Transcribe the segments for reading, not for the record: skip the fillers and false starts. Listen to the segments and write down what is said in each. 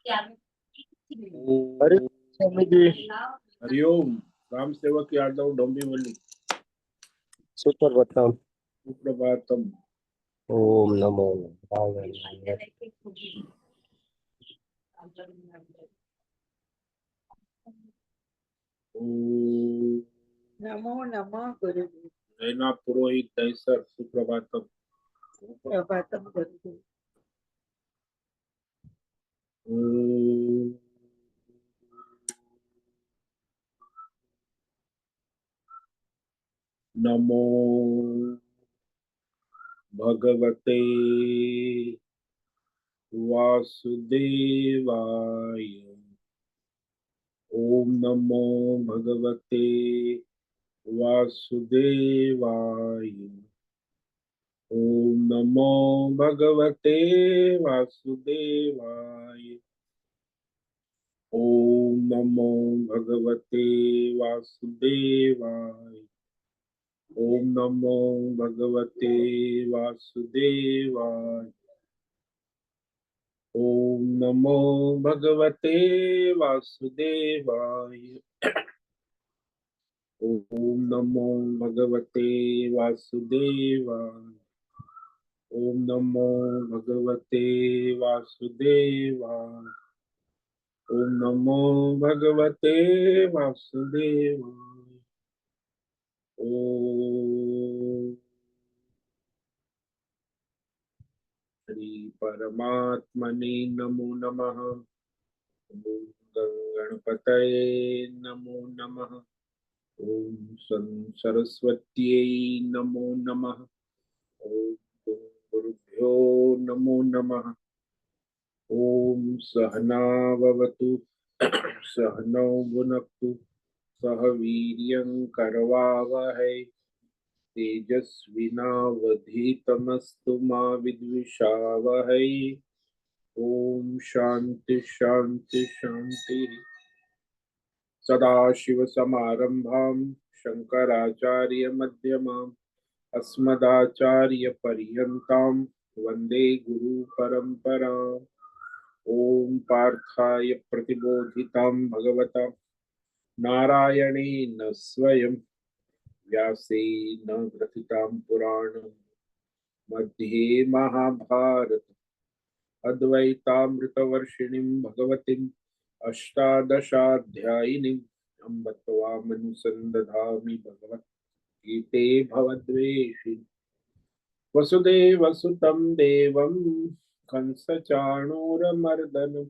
अरे ओम स्वामी जी, हरिओम। राम सेवक यादव डोंबिवली। सुप्रभातम। सुप्रभातम। ओम नमो नारायणाय। ओम नमो नमः गुरुदेव। नैना पुरोहित दहीसर सुप्रभातम। प्रभातम गुरुदेव। ओम नमो भगवते वासुदेवाय। ओम नमो भगवते वासुदेवाय। ओम नमो भगवते वासुदेवाय। ओम नमो भगवते वासुदेवाय। ओम नमो भगवते वासुदेवाय। ओम नमो भगवते वासुदेवाय। ओम नमो भगवते वासुदेवाय। ओम नमो भगवते वासुदेवाय। ओम नमो भगवते वासुदेवाय। ओम श्री परमात्मने नमो नमः। ओम गणपतये नमो नमः। ओम सरस्वत्यै नमो नमः। ओम गुरुभ्यो नमो नमः। ओम सहना भवतु सहनौ भुनक्तु सह वीर्यं करवावहै तेजस्विनावधीतमस्तु मा विद्विषावहै। ओम शांति शांति शांति। सदाशिव समारंभां शंकराचार्य मध्यमाम् अस्मदाचार्य पर्यन्तां वंदे गुरु परंपराम्। ओम पार्थाय प्रतिबोधितां भगवता नारायणेन स्वयं व्यासेन ग्रथितां पुराणं मध्ये महाभारत अद्वैतामृतवर्षिणीं भगवतीम् अष्टादशाध्यायिनीम् अम्ब त्वामनुसन्दधामि भगवद्गीते भवद्वेषिणि। वसुदेवसुतं देवं कंसचाणूरमर्दनं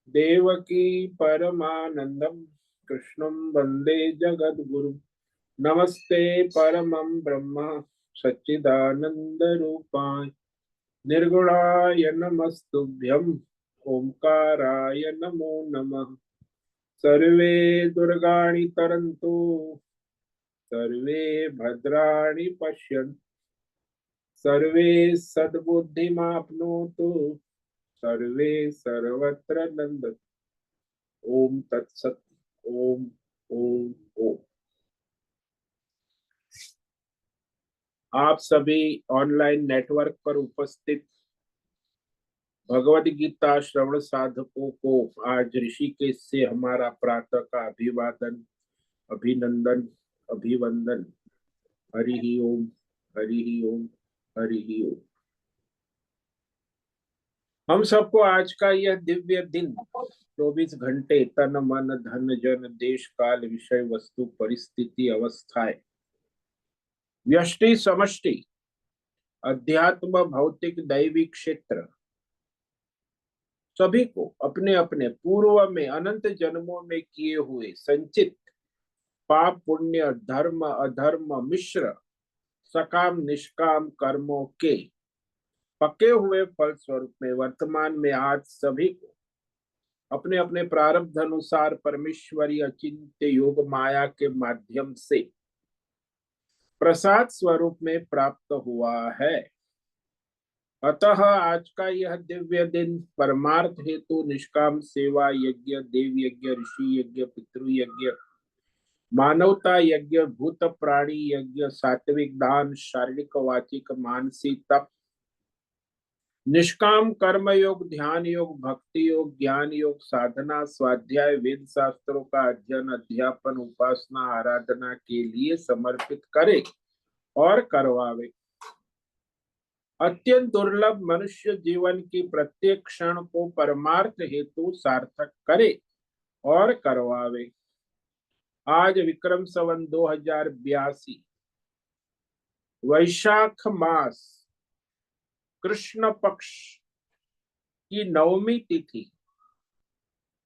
देवकी परमानन्दं कृष्णं वन्दे जगद्गुरुं। नमस्ते परमं ब्रह्म सच्चिदानन्दरूपाय निर्गुणाय नमस्तुभ्यं ओंकाराय नमो नमः। सर्वे दुर्गाणि तरन्तु सर्वे भद्राणि पश्यन्तु सर्वे सद्बुद्धिमाप्नोतु सर्वे सर्वत्र नन्दतु। ओम तत्सत। ओम ओम ओम। आप सभी ऑनलाइन नेटवर्क पर उपस्थित भगवद गीता श्रवण साधकों को आज ऋषिकेश से हमारा प्रातः का अभिवादन अभिनंदन अभिवंदन। हरि ही ओम हरि ही ओम हरि ही ओम। हम सबको आज का यह दिव्य दिन 24 घंटे तन मन धन जन देश काल विषय वस्तु परिस्थिति अवस्थाएं व्यष्टि समष्टि अध्यात्म भौतिक दैविक क्षेत्र सभी को अपने अपने पूर्व में अनंत जन्मों में किए हुए संचित पाप पुण्य धर्म अधर्म मिश्र सकाम निष्काम कर्मों के पके हुए फल स्वरूप में वर्तमान में आज सभी को अपने अपने प्रारब्ध अनुसार परमेश्वरी अचिंत्य योग माया के माध्यम से प्रसाद स्वरूप में प्राप्त हुआ है। अतः आज का यह दिव्य दिन परमार्थ हेतु निष्काम सेवा यज्ञ देव यज्ञ ऋषि यज्ञ पितृ यज्ञ मानवता यज्ञ भूत प्राणी यज्ञ सात्विक दान शारीरिक वाचिक मानसिक तप निष्काम कर्म योग, ध्यान योग, भक्ति योग, ज्ञान योग, साधना, स्वाध्याय, वेद शास्त्रों का अध्ययन, अध्यापन, उपासना, आराधना के लिए समर्पित करे और करवावे। अत्यंत दुर्लभ मनुष्य जीवन की प्रत्येक क्षण को परमार्थ हेतु सार्थक करे और करवावे। आज विक्रम संवत 2082 वैशाख मास कृष्ण पक्ष की 9वीं तिथि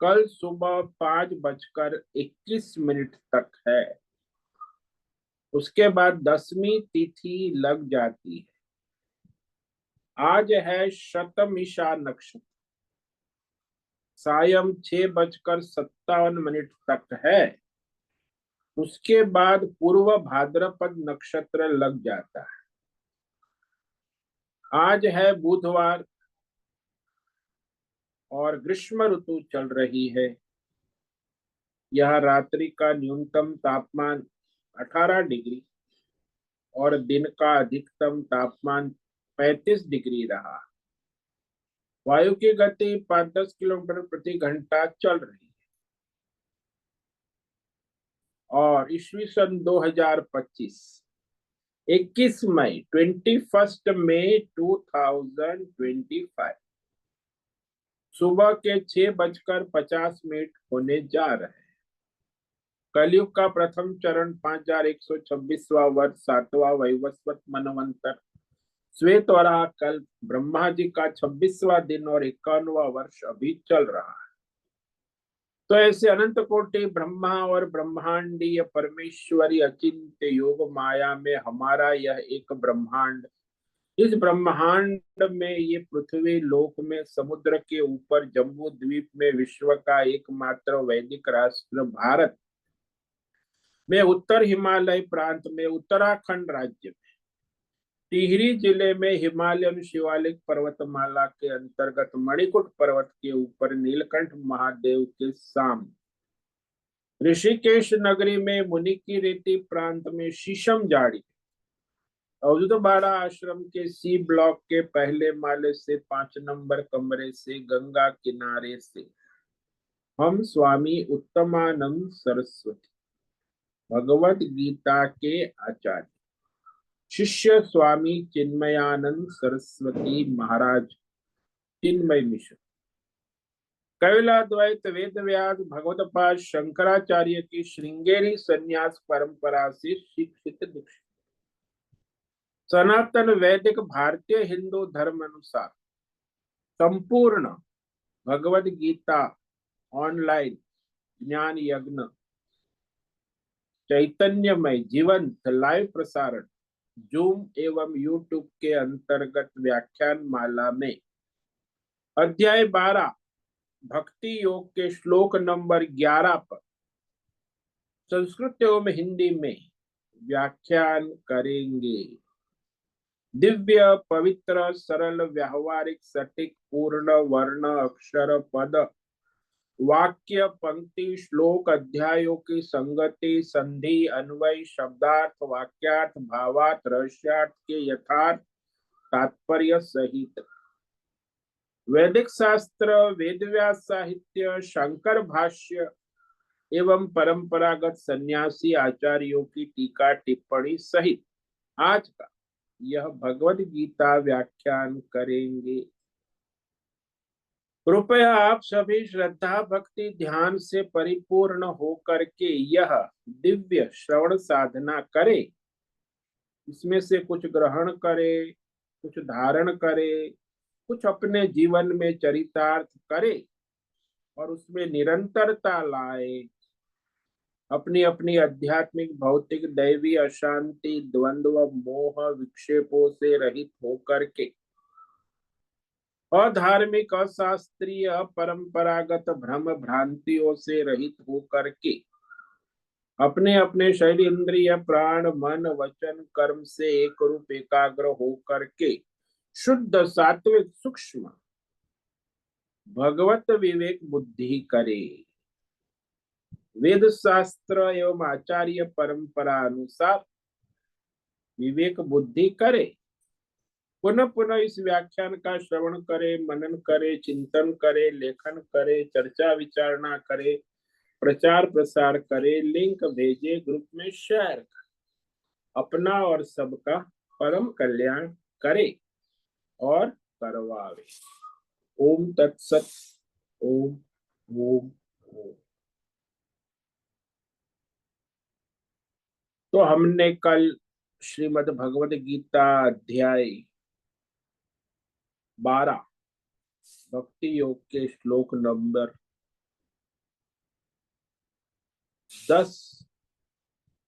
कल सुबह 5:21 तक है। उसके बाद 10वीं तिथि लग जाती है। आज है शतमिषा नक्षत्र, सायं 6:57 तक है। उसके बाद पूर्व भाद्रपद नक्षत्र लग जाता है। आज है बुधवार और ग्रीष्म ऋतु चल रही है। यह रात्रि का न्यूनतम तापमान 18 डिग्री और दिन का अधिकतम तापमान 35 डिग्री रहा। वायु की गति 5-10 किलोमीटर प्रति घंटा चल रही है। और ईस्वी सन 2025 21 मई 21 मई 2025 सुबह के 6:50 होने जा रहे हैं। कलयुग का प्रथम चरण 5126वां वर्ष 7वां वैवस्वत मनवंतर श्वेत वराह कल्प ब्रह्मा जी का 26वां दिन और 51वां वर्ष अभी चल रहा है। तो ऐसे अनंत कोटि ब्रह्मा और ब्रह्मांडीय परमेश्वरी अचिंत्य योग माया में हमारा यह एक ब्रह्मांड, इस ब्रह्मांड में ये पृथ्वी लोक में समुद्र के ऊपर जम्बू द्वीप में विश्व का एकमात्र वैदिक राष्ट्र भारत में उत्तर हिमालय प्रांत में उत्तराखंड राज्य में टिहरी जिले में हिमालयन शिवालिक पर्वतमाला के अंतर्गत मणिकूट पर्वत के ऊपर नीलकंठ महादेव के सामने ऋषिकेश नगरी में मुनि की रेती प्रांत में शीशम झाड़ी अवधूत बाड़ा आश्रम के सी ब्लॉक के पहले माले से 5 नंबर कमरे से गंगा किनारे से हम स्वामी उत्तमानंद सरस्वती भगवत गीता के आचार्य शिष्य स्वामी चिन्मयानंद सरस्वती महाराज चिन्मय मिश्र कैलाद्वैत वेद व्यास भगवतपाद शंकराचार्य की श्रृंगेरी संन्यास परंपरा से शिक्षित दीक्षित सनातन वैदिक भारतीय हिंदू धर्म अनुसार संपूर्ण भगवत गीता ऑनलाइन ज्ञान यज्ञ चैतन्यमय जीवंत लाइव प्रसारण जूम एवं यूट्यूब के अंतर्गत व्याख्यान माला में अध्याय 12 भक्ति योग के श्लोक नंबर 11 पर संस्कृत एवं हिंदी में व्याख्यान करेंगे। दिव्य पवित्र सरल व्यावहारिक सटीक पूर्ण वर्ण अक्षर पद वाक्य पंक्ति श्लोक अध्यायों की संगति संधि अन्वय शब्दार्थ वाक्यार्थ भावार्थ रहस्यार्थ के यथार्थ तात्पर्य सहित वैदिक शास्त्र वेदव्यास साहित्य शंकर भाष्य एवं परंपरागत सन्यासी आचार्यों की टीका टिप्पणी सहित आज का यह भगवद गीता व्याख्यान करेंगे। कृपया आप सभी श्रद्धा भक्ति ध्यान से परिपूर्ण होकर के यह दिव्य श्रवण साधना करें। इसमें से कुछ ग्रहण करे, कुछ धारण करे, कुछ अपने जीवन में चरितार्थ करे और उसमें निरंतरता लाए। अपनी अपनी आध्यात्मिक भौतिक दैवी अशांति द्वंद्व मोह विक्षेपों से रहित होकर के अधार्मिक अशास्त्रीय परंपरागत भ्रम भ्रांतियों से रहित होकर के अपने अपने शरीर इंद्रिय प्राण मन वचन कर्म से एक रूप एकाग्र होकर के शुद्ध सात्विक सूक्ष्म भगवत विवेक बुद्धि करे। वेद शास्त्र एवं आचार्य परंपरा अनुसार विवेक बुद्धि करे पुनः पुनः इस व्याख्यान का श्रवण करे, मनन करे, चिंतन करे, लेखन करे, चर्चा विचारणा करे, प्रचार प्रसार करे, लिंक भेजे, ग्रुप में शेयर करे, अपना और सबका परम कल्याण करे और करवावे। ओम तत्सत। ओम ओम ओम। तो हमने कल श्रीमद् भगवद गीता अध्याय 12 भक्ति योग के श्लोक नंबर 10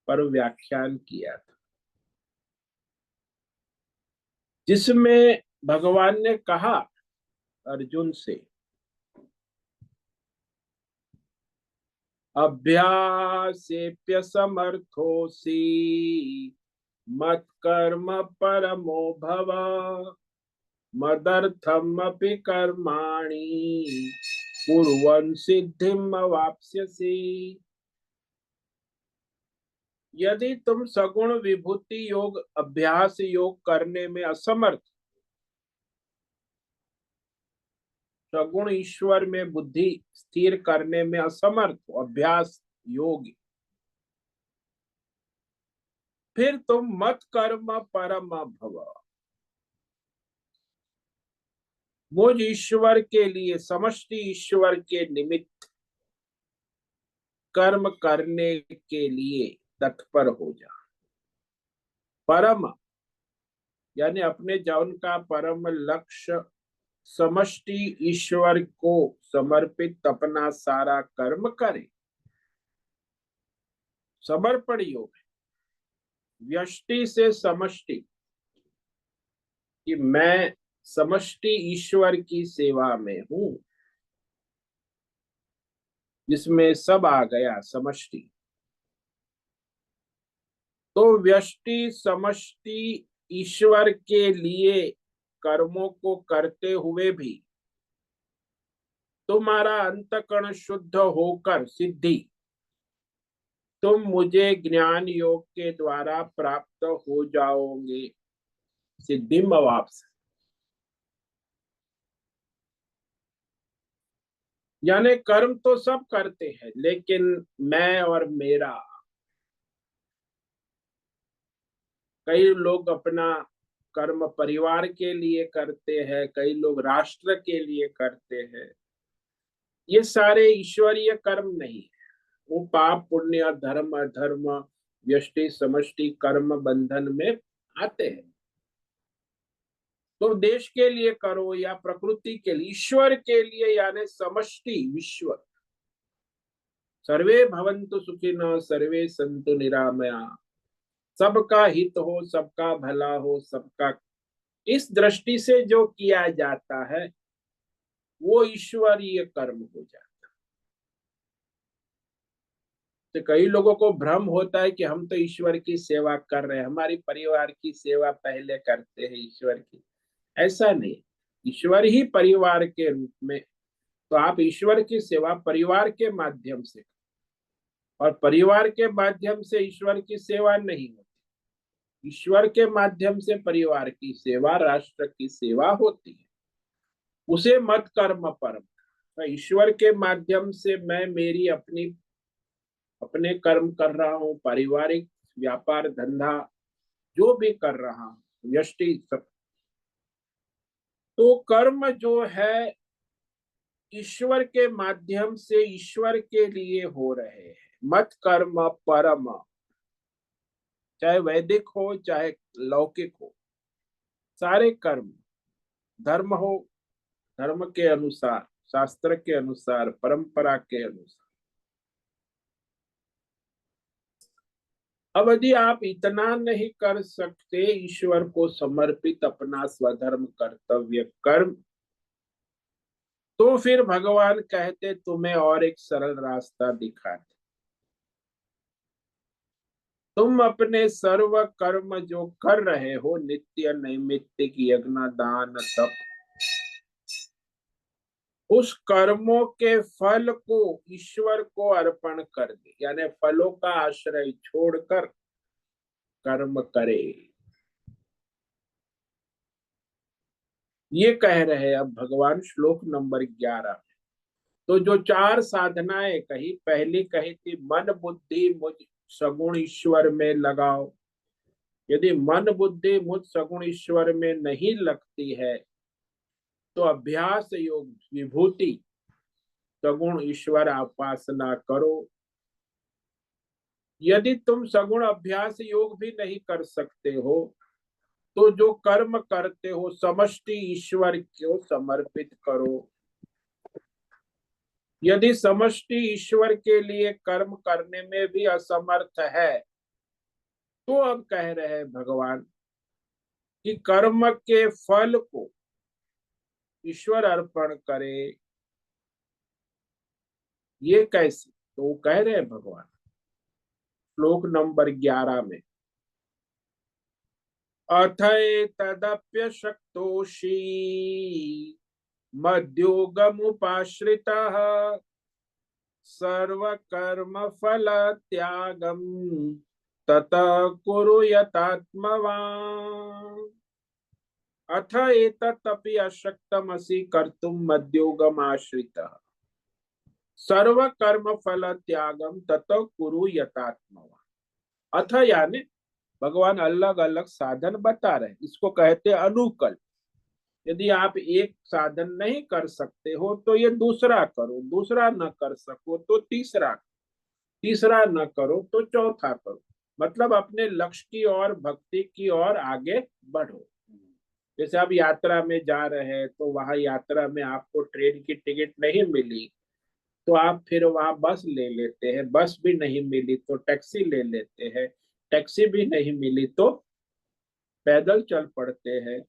पर व्याख्यान किया था, जिसमें भगवान ने कहा अर्जुन से, अभ्यासेप्यसमर्थोऽसि मत्कर्म परमो भव मदर्थमपि कर्माणि कुर्वन् सिद्धिम् अवाप्स्यसि। यदि तुम सगुण विभूति योग अभ्यास योग करने में असमर्थ, सगुण ईश्वर में बुद्धि स्थिर करने में असमर्थ अभ्यास योग, फिर तुम मत कर्म परम भव, मुझ ईश्वर के लिए समष्टि ईश्वर के निमित्त कर्म करने के लिए तत्पर हो जा। परम यानी अपने जीवन का परम लक्ष्य समष्टि ईश्वर को समर्पित अपना सारा कर्म करे। समर्पण योग व्यष्टि से समष्टि कि मैं समष्टि ईश्वर की सेवा में हूं, जिसमें सब आ गया समष्टि। तो व्यष्टि समष्टि ईश्वर के लिए कर्मों को करते हुए भी तुम्हारा अंतःकरण शुद्ध होकर सिद्धि तुम मुझे ज्ञान योग के द्वारा प्राप्त हो जाओगे। सिद्धिम अवाप्स्य यानी कर्म तो सब करते हैं, लेकिन मैं और मेरा, कई लोग अपना कर्म परिवार के लिए करते हैं, कई लोग राष्ट्र के लिए करते हैं। ये सारे ईश्वरीय कर्म नहीं है, वो पाप पुण्य धर्म अधर्म व्यष्टि समष्टि कर्म बंधन में आते हैं। तो देश के लिए करो या प्रकृति के लिए, ईश्वर के लिए यानी समष्टि विश्व। सर्वे भवन्तु सुखिनः सर्वे सन्तु निरामया, सबका हित हो, सबका भला हो, सबका, इस दृष्टि से जो किया जाता है वो ईश्वरीय कर्म हो जाता है। तो कई लोगों को भ्रम होता है कि हम तो ईश्वर की सेवा कर रहे हैं, हमारी परिवार की सेवा पहले करते हैं ईश्वर की। ऐसा नहीं, ईश्वर ही परिवार के रूप में, तो आप ईश्वर की सेवा परिवार के माध्यम से, और परिवार के माध्यम से ईश्वर की सेवा नहीं होती। ईश्वर के माध्यम से परिवार की सेवा, राष्ट्र की सेवा होती है। उसे मत कर्म परम, तो ईश्वर के माध्यम से मैं मेरी अपने कर्म कर रहा हूँ, पारिवारिक व्यापार धंधा जो भी कर रहा हूँ, व्यष्टि सब, तो कर्म जो है ईश्वर के माध्यम से ईश्वर के लिए हो रहे हैं। मत कर्म परम, चाहे वैदिक हो चाहे लौकिक हो, सारे कर्म, धर्म हो धर्म के अनुसार, शास्त्र के अनुसार, परंपरा के अनुसार। अब यदि आप इतना नहीं कर सकते ईश्वर को समर्पित अपना स्वधर्म कर्तव्य कर्म, तो फिर भगवान कहते तुम्हें और एक सरल रास्ता दिखाते। तुम अपने सर्व कर्म जो कर रहे हो, नित्य नैमित्तिक यज्ञ दान तप, उस कर्मों के फल को ईश्वर को अर्पण कर दे, यानी फलों का आश्रय छोड़कर कर्म करे। ये कह रहे हैं अब भगवान श्लोक नंबर 11। तो जो 4 साधनाएं कही, पहली कही थी मन बुद्धि मुझ सगुण ईश्वर में लगाओ। यदि मन बुद्धि मुझ सगुण ईश्वर में नहीं लगती है तो अभ्यास योग विभूति सगुण ईश्वर उपासना करो। यदि तुम सगुण अभ्यास योग भी नहीं कर सकते हो तो जो कर्म करते हो समष्टि ईश्वर को समर्पित करो। यदि समष्टि ईश्वर के लिए कर्म करने में भी असमर्थ है तो अब कह रहे हैं भगवान कि कर्म के फल को ईश्वर अर्पण करे। ये कैसे? तो वो कह रहे हैं भगवान श्लोक नंबर 11 में, अथय तदप्य शक्तोषी मद्योगमुपाश्रितः सर्वकर्म फल त्यागम ततः कुरु यतात्मवान्। अथ एतदपि अशक्तमसि कर्तुं मद्योगमाश्रितः सर्वकर्म फल त्यागम ततः कुरु यतात्मवान्। अथ यानी भगवान अलग अलग साधन बता रहे हैं, इसको कहते हैं अनुकल्प। यदि आप एक साधन नहीं कर सकते हो तो ये दूसरा करो, दूसरा न कर सको तो तीसरा, तीसरा न करो तो चौथा करो। मतलब अपने लक्ष्य की ओर, भक्ति की ओर आगे बढ़ो। जैसे आप यात्रा में जा रहे हैं तो वहां यात्रा में आपको ट्रेन की टिकट नहीं मिली तो आप फिर वहां बस ले लेते हैं, बस भी नहीं मिली तो टैक्सी ले लेते हैं, टैक्सी भी नहीं मिली तो पैदल चल पड़ते हैं।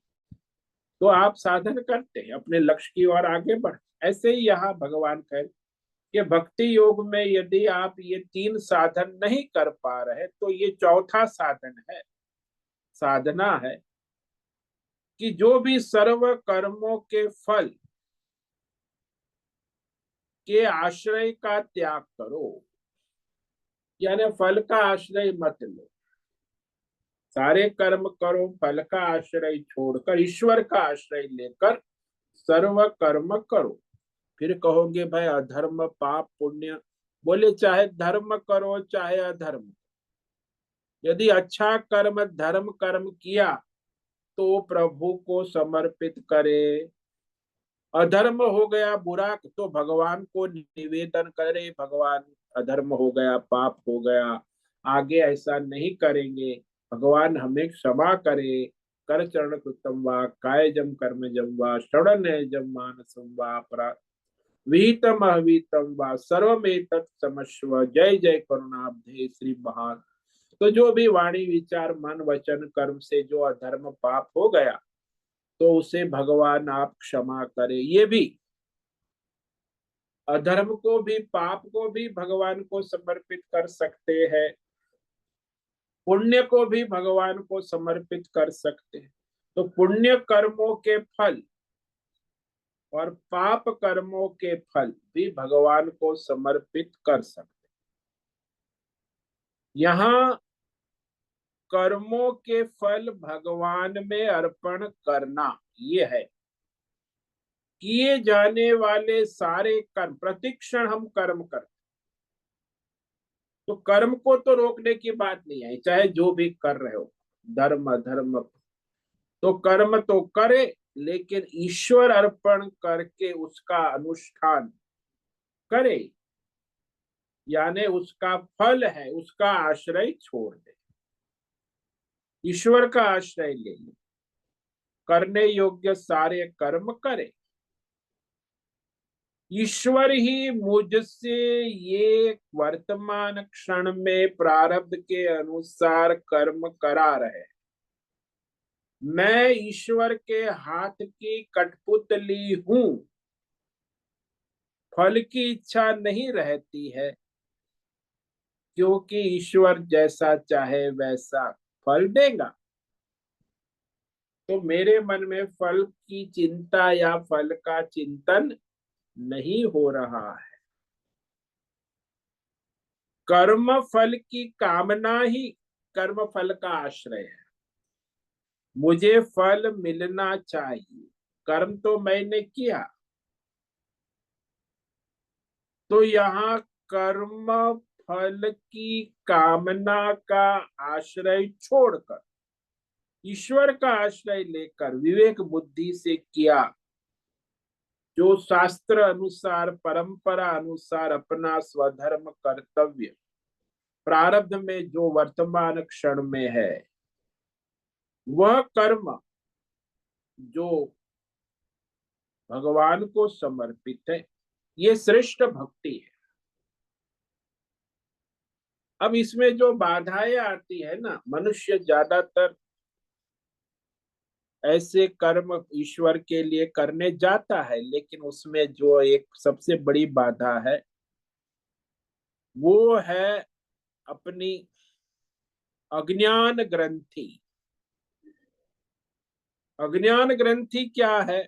तो आप साधन करते हैं, अपने लक्ष्य की ओर आगे बढ़ते। ऐसे ही यहाँ भगवान कहे कि भक्ति योग में यदि आप ये 3 साधन नहीं कर पा रहे तो ये चौथा साधन है, साधना है कि जो भी सर्व कर्मों के फल के आश्रय का त्याग करो। यानी फल का आश्रय मत लो, सारे कर्म करो, फल का आश्रय छोड़कर ईश्वर का आश्रय लेकर सर्व कर्म करो। फिर कहोगे भाई अधर्म पाप पुण्य, बोले चाहे धर्म करो चाहे अधर्म, यदि अच्छा कर्म धर्म कर्म किया तो प्रभु को समर्पित करे। अधर्म हो गया बुरा तो भगवान को निवेदन करे, भगवान अधर्म हो गया, पाप हो गया, आगे ऐसा नहीं करेंगे, भगवान हमें क्षमा करे। कर चरण कृतम वा कायजम कर्मजम वा षडनयजम मानसम वा अपराध विहितम अविहितम वा सर्वमेतत् क्षमस्व। जय जय करुणाब्धे श्री महान। तो जो भी वाणी विचार मन वचन कर्म से जो अधर्म पाप हो गया तो उसे भगवान आप क्षमा करें। ये भी अधर्म को भी पाप को भी भगवान को समर्पित कर सकते हैं, पुण्य को भी भगवान को समर्पित कर सकते हैं। तो पुण्य कर्मों के फल और पाप कर्मों के फल भी भगवान को समर्पित कर सकते हैं। यहाँ कर्मों के फल भगवान में अर्पण करना ये है, किए जाने वाले सारे कर्म प्रतिक्षण हम कर्म करते, तो कर्म को तो रोकने की बात नहीं है, चाहे जो भी कर रहे हो धर्म अधर्म, तो कर्म तो करे लेकिन ईश्वर अर्पण करके उसका अनुष्ठान करे। यानी उसका फल है उसका आश्रय छोड़ दे, ईश्वर का आश्रय ले ले, करने योग्य सारे कर्म करे। ईश्वर ही मुझसे ये वर्तमान क्षण में प्रारब्ध के अनुसार कर्म करा रहे, मैं ईश्वर के हाथ की कठपुतली हूं, फल की इच्छा नहीं रहती है क्योंकि ईश्वर जैसा चाहे वैसा फल देगा। तो मेरे मन में फल की चिंता या फल का चिंतन नहीं हो रहा है। कर्म फल की कामना ही कर्म फल का आश्रय है, मुझे फल मिलना चाहिए। कर्म तो मैंने किया, तो यहाँ कर्म फल की कामना का आश्रय छोड़कर ईश्वर का आश्रय लेकर विवेक बुद्धि से किया, जो शास्त्र अनुसार परंपरा अनुसार अपना स्वधर्म कर्तव्य प्रारब्ध में जो वर्तमान क्षण में है, वह कर्म जो भगवान को समर्पित है, ये श्रेष्ठ भक्ति है। अब इसमें जो बाधाएं आती है ना, मनुष्य ज्यादातर ऐसे कर्म ईश्वर के लिए करने जाता है, लेकिन उसमें जो एक सबसे बड़ी बाधा है वो है अपनी अज्ञान ग्रंथि। अज्ञान ग्रंथि क्या है?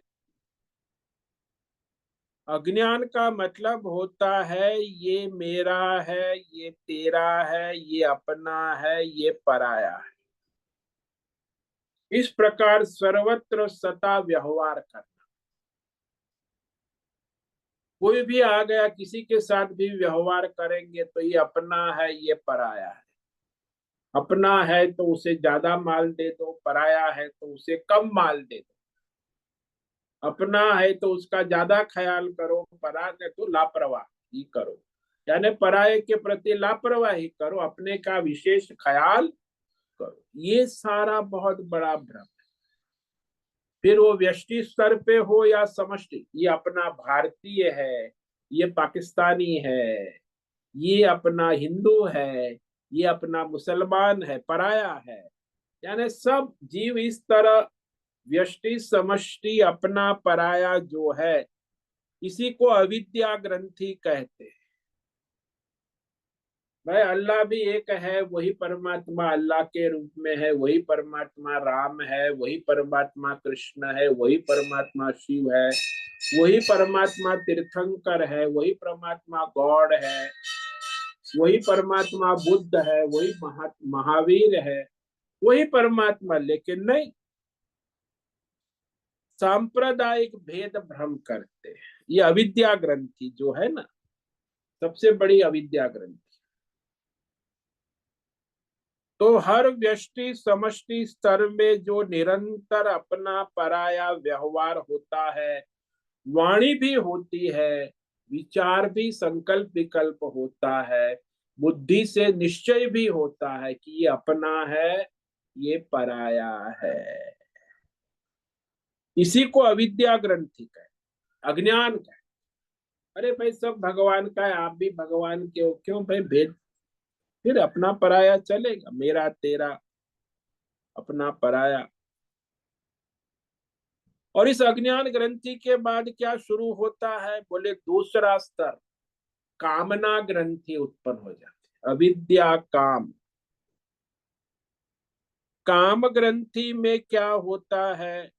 अज्ञान का मतलब होता है ये मेरा है, ये तेरा है, ये अपना है, ये पराया है। इस प्रकार सर्वत्र सता व्यवहार करना। कोई भी आ गया, किसी के साथ भी व्यवहार करेंगे तो ये अपना है, ये पराया है। अपना है तो उसे ज्यादा माल दे दो, पराया है तो उसे कम माल दे दो। अपना है तो उसका ज्यादा ख्याल करो, पराया है तो लापरवाही करो। यानी पराये के प्रति लापरवाही करो, अपने का विशेष ख्याल करो। ये सारा बहुत बड़ा भ्रम है। फिर वो व्यष्टि स्तर पे हो या समष्टि, ये अपना भारतीय है, ये पाकिस्तानी है, ये अपना हिंदू है, ये अपना मुसलमान है, पराया है। यानी सब जीव इस तरह व्यष्टि समष्टि अपना पराया जो है, इसी को अविद्या ग्रंथि कहते हैं। भाई अल्लाह भी एक है, वही परमात्मा अल्लाह के रूप में है, वही परमात्मा राम है, वही परमात्मा कृष्ण है, वही परमात्मा शिव है, वही परमात्मा तीर्थंकर है, वही परमात्मा गॉड है, वही परमात्मा बुद्ध है, वही महावीर है, वही परमात्मा। लेकिन नहीं, सांप्रदायिक भेद भ्रम करते हैं। ये अविद्या ग्रंथि जो है ना, सबसे बड़ी अविद्या ग्रंथि। तो हर व्यष्टि समष्टि स्तर में जो निरंतर अपना पराया व्यवहार होता है, वाणी भी होती है, विचार भी संकल्प विकल्प होता है, बुद्धि से निश्चय भी होता है कि ये अपना है, ये पराया है। इसी को अविद्या ग्रंथि का, अज्ञान का। अरे भाई सब भगवान का है, आप भी भगवान के हो, क्यों भाई भेद? फिर अपना पराया चलेगा, मेरा तेरा, अपना पराया। और इस अज्ञान ग्रंथि के बाद क्या शुरू होता है? बोले दूसरा स्तर, कामना ग्रंथि उत्पन्न हो जाती है। अविद्या काम। काम ग्रंथि में क्या होता है?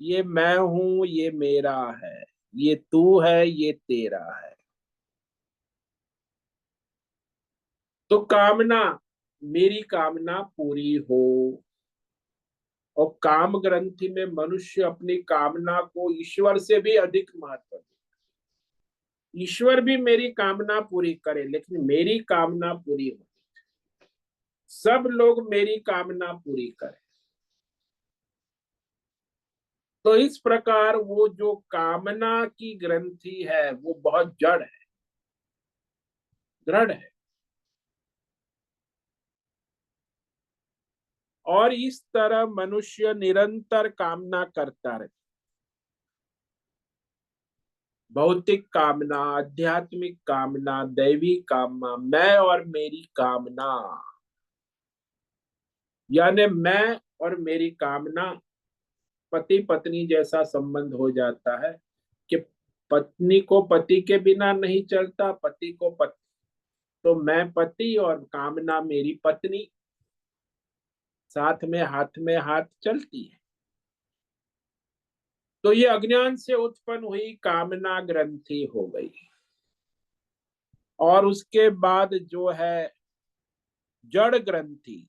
ये मैं हूं, ये मेरा है, ये तू है, ये तेरा है। तो कामना, मेरी कामना पूरी हो। और काम ग्रंथि में मनुष्य अपनी कामना को ईश्वर से भी अधिक महत्व दे। ईश्वर भी मेरी कामना पूरी करे, लेकिन मेरी कामना पूरी हो, सब लोग मेरी कामना पूरी करें। तो इस प्रकार वो जो कामना की ग्रंथि है वो बहुत जड़ है, दृढ़ है। और इस तरह मनुष्य निरंतर कामना करता रहे। भौतिक कामना, आध्यात्मिक कामना, दैवी कामना, मैं और मेरी कामना। यानी मैं और मेरी कामना, पति पत्नी जैसा संबंध हो जाता है कि पत्नी को पति के बिना नहीं चलता, पति को पति। तो मैं पति और कामना मेरी पत्नी, साथ में हाथ चलती है। तो ये अज्ञान से उत्पन्न हुई कामना ग्रंथि हो गई। और उसके बाद जो है जड़ ग्रंथि।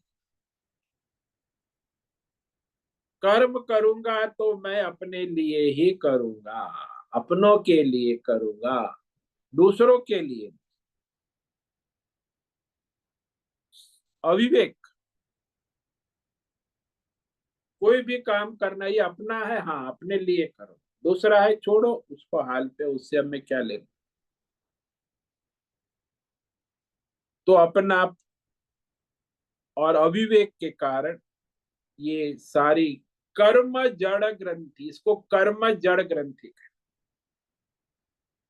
कर्म करूंगा तो मैं अपने लिए ही करूंगा, अपनों के लिए करूंगा, दूसरों के लिए। अविवेक, कोई भी काम करना ये अपना है, हाँ अपने लिए करो, दूसरा है छोड़ो उसको हाल पे, उससे हमें क्या लेना। तो अपना और अविवेक के कारण ये सारी कर्म जड़ ग्रंथि, इसको कर्म जड़ ग्रंथि कहते हैं।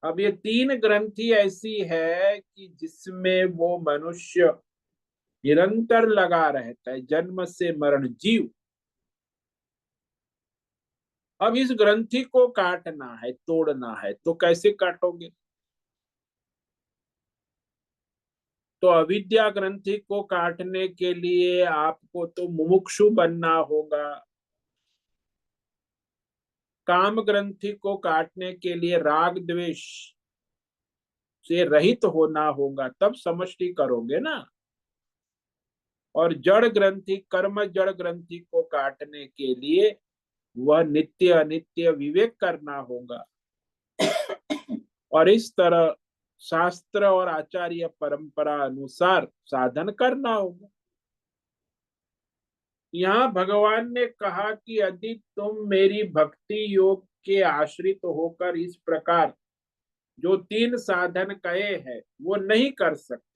अब ये तीन ग्रंथि ऐसी है कि जिसमें वो मनुष्य निरंतर लगा रहता है, जन्म से मरण जीव। अब इस ग्रंथि को काटना है, तोड़ना है, तो कैसे काटोगे? तो अविद्या ग्रंथि को काटने के लिए आपको तो मुमुक्षु बनना होगा, काम ग्रंथि को काटने के लिए राग द्वेष से रहित होना होगा, तब समष्टि करोगे ना। और जड़ ग्रंथि, कर्म जड़ ग्रंथि को काटने के लिए वह नित्य अनित्य विवेक करना होगा। और इस तरह शास्त्र और आचार्य परंपरा अनुसार साधन करना होगा। यहाँ भगवान ने कहा कि यदि तुम मेरी भक्ति योग के आश्रित होकर इस प्रकार जो तीन साधन कहे हैं वो नहीं कर सकते,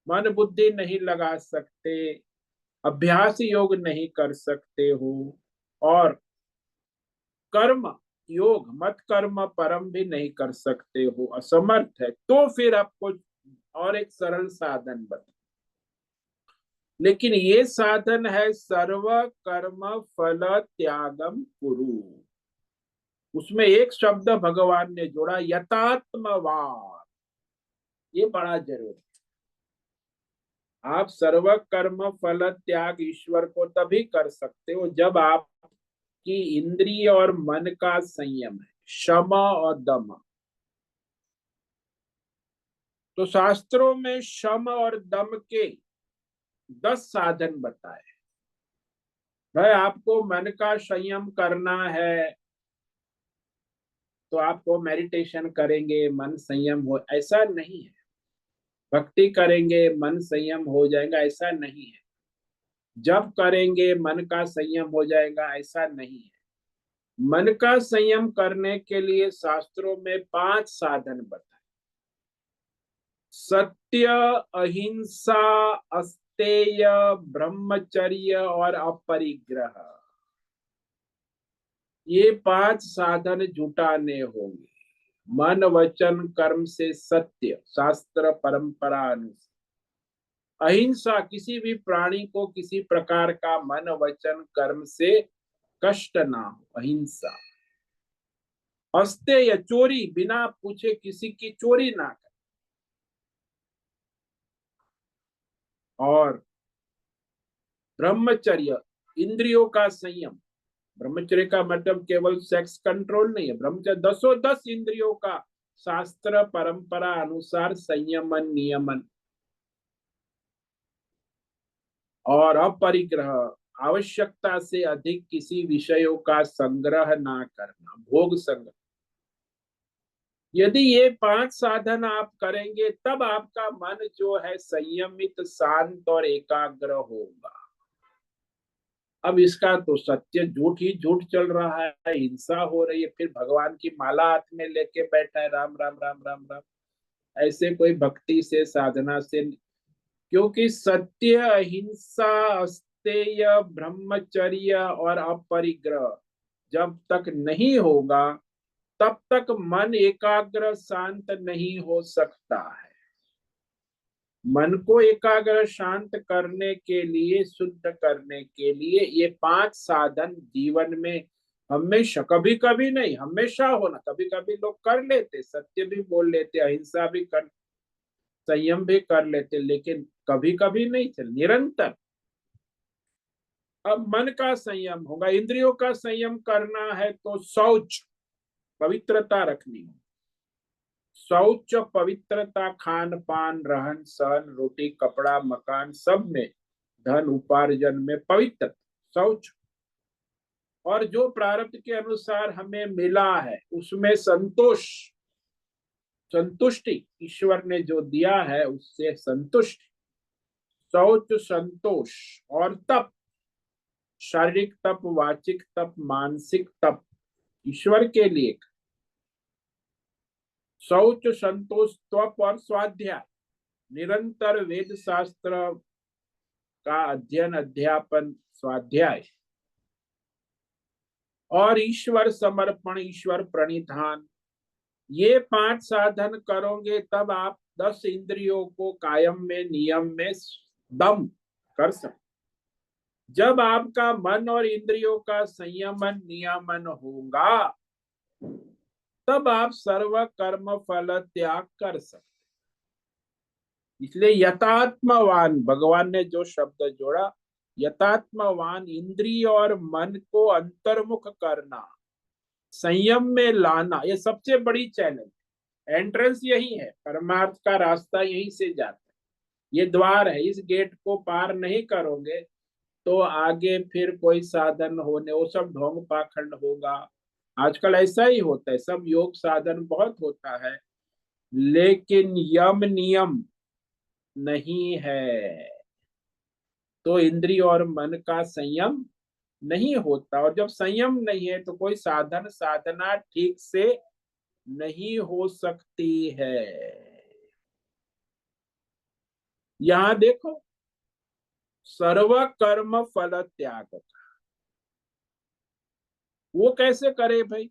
मन बुद्धि नहीं लगा सकते, अभ्यास योग नहीं कर सकते हो, और कर्म योग मत कर्म परम भी नहीं कर सकते हो, असमर्थ है, तो फिर आपको और एक सरल साधन बता। लेकिन ये साधन है सर्व कर्म फल त्यागम कुरु। उसमें एक शब्द भगवान ने जोड़ा, यथात्मवाद। ये बड़ा जरूरी। आप सर्व कर्म फल त्याग ईश्वर को तभी कर सकते हो जब आपकी इंद्रिय और मन का संयम है, क्षमा और दम। तो शास्त्रों में शम और दम के 10 साधन बताए। भाई आपको मन का संयम करना है तो आपको मेडिटेशन करेंगे मन संयम हो, ऐसा नहीं है। भक्ति करेंगे मन संयम हो जाएगा, ऐसा नहीं है। जब करेंगे मन का संयम हो जाएगा, ऐसा नहीं है। मन का संयम करने के लिए शास्त्रों में 5 साधन बताए। सत्य, अहिंसा, अस्तेय, ब्रह्मचर्य और अपरिग्रह, ये 5 साधन जुटाने होंगे। मन वचन कर्म से सत्य, शास्त्र परंपरा अनुसार। अहिंसा, किसी भी प्राणी को किसी प्रकार का मन वचन कर्म से कष्ट ना हो, अहिंसा। अस्तेय, चोरी, बिना पूछे किसी की चोरी ना करे। और ब्रह्मचर्य, इंद्रियों का संयम। ब्रह्मचर्य का मतलब केवल सेक्स कंट्रोल नहीं है, ब्रह्मचर्य 10 इंद्रियों का शास्त्र परंपरा अनुसार संयमन नियमन। और अपरिग्रह, आवश्यकता से अधिक किसी विषयों का संग्रह ना करना, भोग संग्रह। यदि ये 5 साधन आप करेंगे तब आपका मन जो है संयमित, शांत और एकाग्र होगा। अब इसका तो सत्य झूठ ही झूठ चल रहा है, हिंसा हो रही है, फिर भगवान की माला हाथ में लेके बैठा है, राम राम राम राम राम। ऐसे कोई भक्ति से साधना से, क्योंकि सत्य, अहिंसा, अस्तेय, ब्रह्मचर्य और अपरिग्रह जब तक नहीं होगा तब तक मन एकाग्र शांत नहीं हो सकता है। मन को एकाग्र शांत करने के लिए, शुद्ध करने के लिए ये 5 साधन जीवन में हमेशा, कभी कभी नहीं हमेशा होना। कभी कभी लोग कर लेते, सत्य भी बोल लेते, अहिंसा भी कर, संयम भी कर लेते, लेकिन कभी कभी नहीं चल, निरंतर। अब मन का संयम होगा, इंद्रियों का संयम करना है तो शौच, पवित्रता रखनी है। शौच, पवित्रता, खान पान, रहन सहन, रोटी कपड़ा मकान, सब में, धन उपार्जन में पवित्र। शौच, और जो प्रारब्ध के अनुसार हमें मिला है उसमें संतोष, संतुष्टि, ईश्वर ने जो दिया है उससे संतुष्ट, शौच संतोष, और तप, शारीरिक तप, वाचिक तप, मानसिक तप, ईश्वर के लिए शौच संतोष, तप और स्वाध्याय, निरंतर वेद शास्त्र का अध्ययन, अध्यापन, स्वाध्याय, और ईश्वर समर्पण, ईश्वर प्रणिधान, ये 5 साधन करोगे तब आप 10 इंद्रियों को कायम में, नियम में दम कर सकते। जब आपका मन और इंद्रियों का संयमन, नियमन होगा तब आप सर्व कर्म फल त्याग कर सकते। इसलिए यतात्मवान, भगवान ने जो शब्द जोड़ा, यतात्मवान, इंद्रिय और मन को अंतर्मुख करना, संयम में लाना, ये सबसे बड़ी चैलेंज, एंट्रेंस यही है, परमार्थ का रास्ता यहीं से जाता है, ये द्वार है, इस गेट को पार नहीं करोगे तो आगे फिर कोई साधन होने, वो सब ढोंग पाखंड होगा। आजकल ऐसा ही होता है, सब योग साधन बहुत होता है लेकिन यम नियम नहीं है, तो इंद्रिय और मन का संयम नहीं होता, और जब संयम नहीं है तो कोई साधन, साधना ठीक से नहीं हो सकती है। यहां देखो, सर्व कर्म फल त्याग, वो कैसे करे भाई?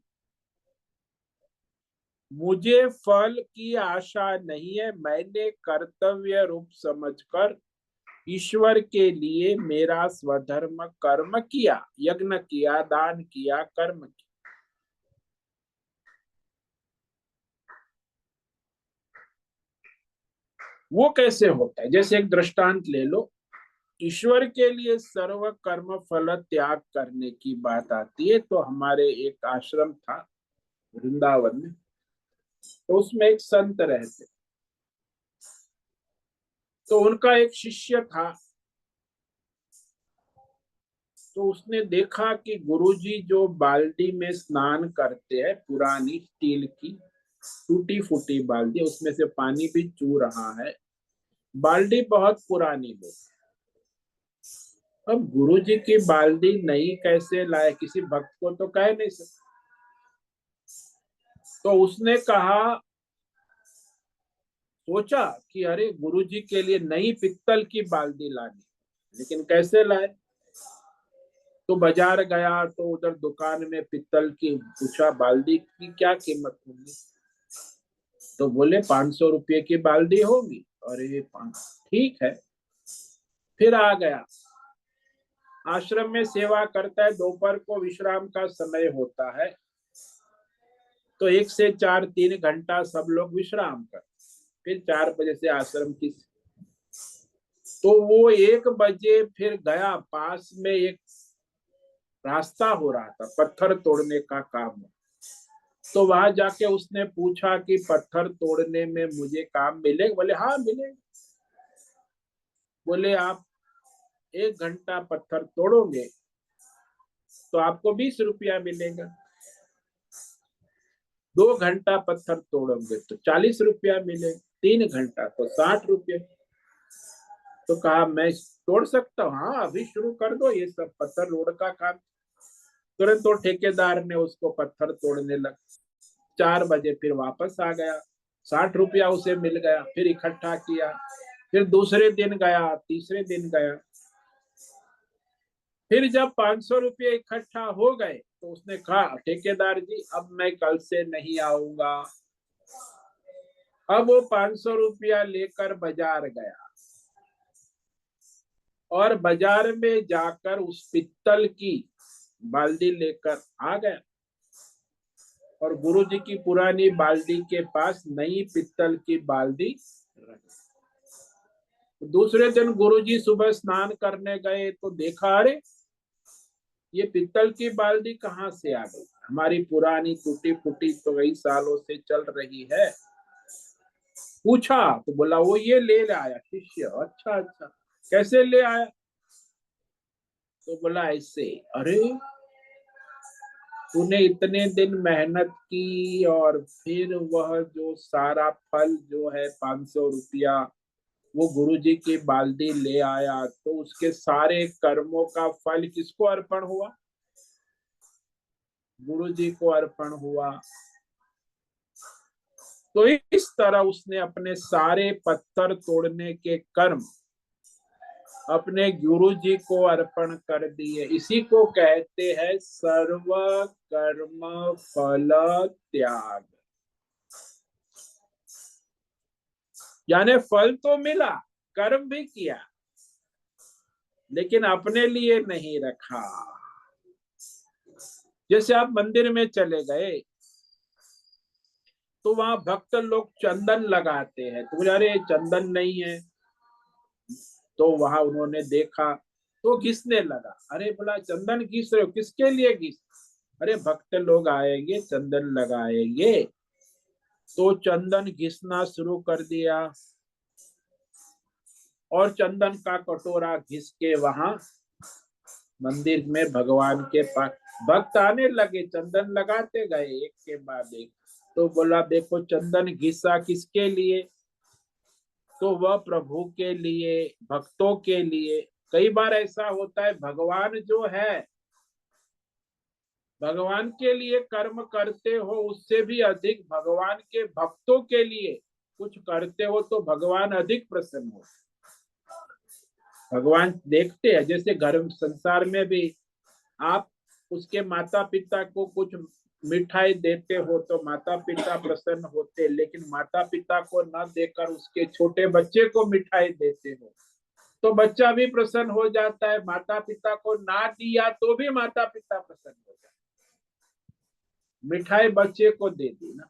मुझे फल की आशा नहीं है, मैंने कर्तव्य रूप समझकर ईश्वर के लिए मेरा स्वधर्म कर्म किया, यज्ञ किया, दान किया, कर्म किया। वो कैसे होता है? जैसे एक दृष्टांत ले लो, ईश्वर के लिए सर्व कर्म फल त्याग करने की बात आती है तो हमारे एक आश्रम था वृंदावन में, तो उसमें एक संत रहते, तो उनका एक शिष्य था, तो उसने देखा कि गुरुजी जो बाल्टी में स्नान करते हैं, पुरानी स्टील की टूटी फूटी बाल्टी, उसमें से पानी भी चू रहा है, बाल्टी बहुत पुरानी हो। अब गुरुजी की बाल्टी नई कैसे लाए, किसी भक्त को तो कह नहीं सकते, तो उसने कहा, सोचा कि अरे गुरुजी के लिए नई पित्तल की बाल्टी लानी, लेकिन कैसे लाए? तो बाजार गया तो उधर दुकान में पित्तल की पूछा, बाल्टी की क्या कीमत होगी? तो बोले 500 रुपये की बाल्टी होगी। अरे 500, ठीक है। फिर आ गया, आश्रम में सेवा करता है, दोपहर को विश्राम का समय होता है, तो 1 से 4 3 घंटा सब लोग विश्राम कर, फिर 4 बजे से आश्रम की, तो वो 1 बजे फिर गया, पास में एक रास्ता हो रहा था, पत्थर तोड़ने का काम, तो वहां जाके उसने पूछा कि पत्थर तोड़ने में मुझे काम मिलेगा? बोले हाँ मिलेगा। बोले आप 1 घंटा पत्थर तोड़ोगे तो आपको 20 रुपया मिलेगा, 2 घंटा पत्थर तोड़ोगे तो 40 रुपया मिलेगा, 3 घंटा तो 60 रुपये। तो कहा मैं तोड़ सकता हूँ? हाँ अभी शुरू कर दो ये सब पत्थर लोड का काम। तुरंत तो ठेकेदार ने उसको पत्थर तोड़ने लगा। 4 बजे फिर वापस आ गया, 60 रुपया उसे मिल गया, फिर इकट्ठा किया, फिर दूसरे दिन गया, तीसरे दिन गया, फिर जब 500 रुपये इकट्ठा हो गए तो उसने कहा, ठेकेदार जी अब मैं कल से नहीं आऊंगा। अब वो 500 रुपया लेकर बाजार गया और बाजार में जाकर उस पित्तल की बाल्टी लेकर आ गया, और गुरुजी की पुरानी बाल्टी के पास नई पित्तल की बाल्टी रखी। दूसरे दिन गुरुजी सुबह स्नान करने गए तो देखा, अरे ये पित्तल की बाल्टी कहाँ से आ गई? हमारी पुरानी टूटी फूटी तो कई सालों से चल रही है। पूछा तो बोला वो ये ले आया शिष्य। अच्छा अच्छा, कैसे ले आया? तो बोला ऐसे, अरे तूने इतने दिन मेहनत की और फिर वह जो सारा फल जो है 500 रुपया वो गुरुजी की बाल्टी ले आया, तो उसके सारे कर्मों का फल किसको अर्पण हुआ? गुरुजी को अर्पण हुआ। तो इस तरह उसने अपने सारे पत्थर तोड़ने के कर्म अपने गुरु जी को अर्पण कर दिए। इसी को कहते हैं सर्व कर्म फल त्याग। यानी फल तो मिला, कर्म भी किया, लेकिन अपने लिए नहीं रखा। जैसे आप मंदिर में चले गए तो वहां भक्त लोग चंदन लगाते हैं, तो यारे चंदन नहीं है, तो वहां उन्होंने देखा तो घिसने लगा। अरे बोला चंदन घिस रहे हो, किसके लिए घिस? अरे भक्त लोग आएंगे चंदन लगाएंगे। तो चंदन घिसना शुरू कर दिया और चंदन का कटोरा घिस के वहां मंदिर में भगवान के पास भक्त आने लगे, चंदन लगाते गए एक के बाद एक। तो बोला देखो चंदन घिसा किसके लिए? तो वह प्रभु के लिए, भक्तों के लिए। कई बार ऐसा होता है, भगवान जो है, भगवान के लिए कर्म करते हो, उससे भी अधिक भगवान के भक्तों के लिए कुछ करते हो तो भगवान अधिक प्रसन्न हो। भगवान देखते हैं, जैसे घर संसार में भी आप उसके माता पिता को कुछ मिठाई देते हो तो माता पिता प्रसन्न होते, लेकिन माता पिता को न देकर उसके छोटे बच्चे को मिठाई देते हो तो बच्चा भी प्रसन्न हो जाता है। माता पिता को ना दिया तो भी माता पिता प्रसन्न हो जाते, मिठाई बच्चे को दे दी ना।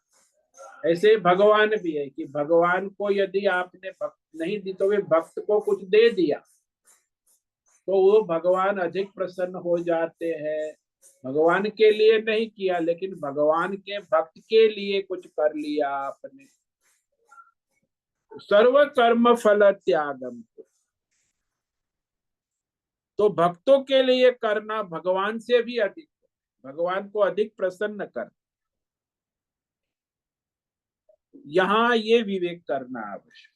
ऐसे भगवान भी है कि भगवान को यदि आपने भक्त नहीं दी तो वे भक्त को कुछ दे दिया तो वो भगवान अधिक प्रसन्न हो जाते हैं। भगवान के लिए नहीं किया, लेकिन भगवान के भक्त के लिए कुछ कर लिया आपने। सर्व कर्म फल त्यागम, तो भक्तों के लिए करना भगवान से भी अधिक, भगवान को अधिक प्रसन्न कर। यहाँ ये विवेक करना आवश्यक।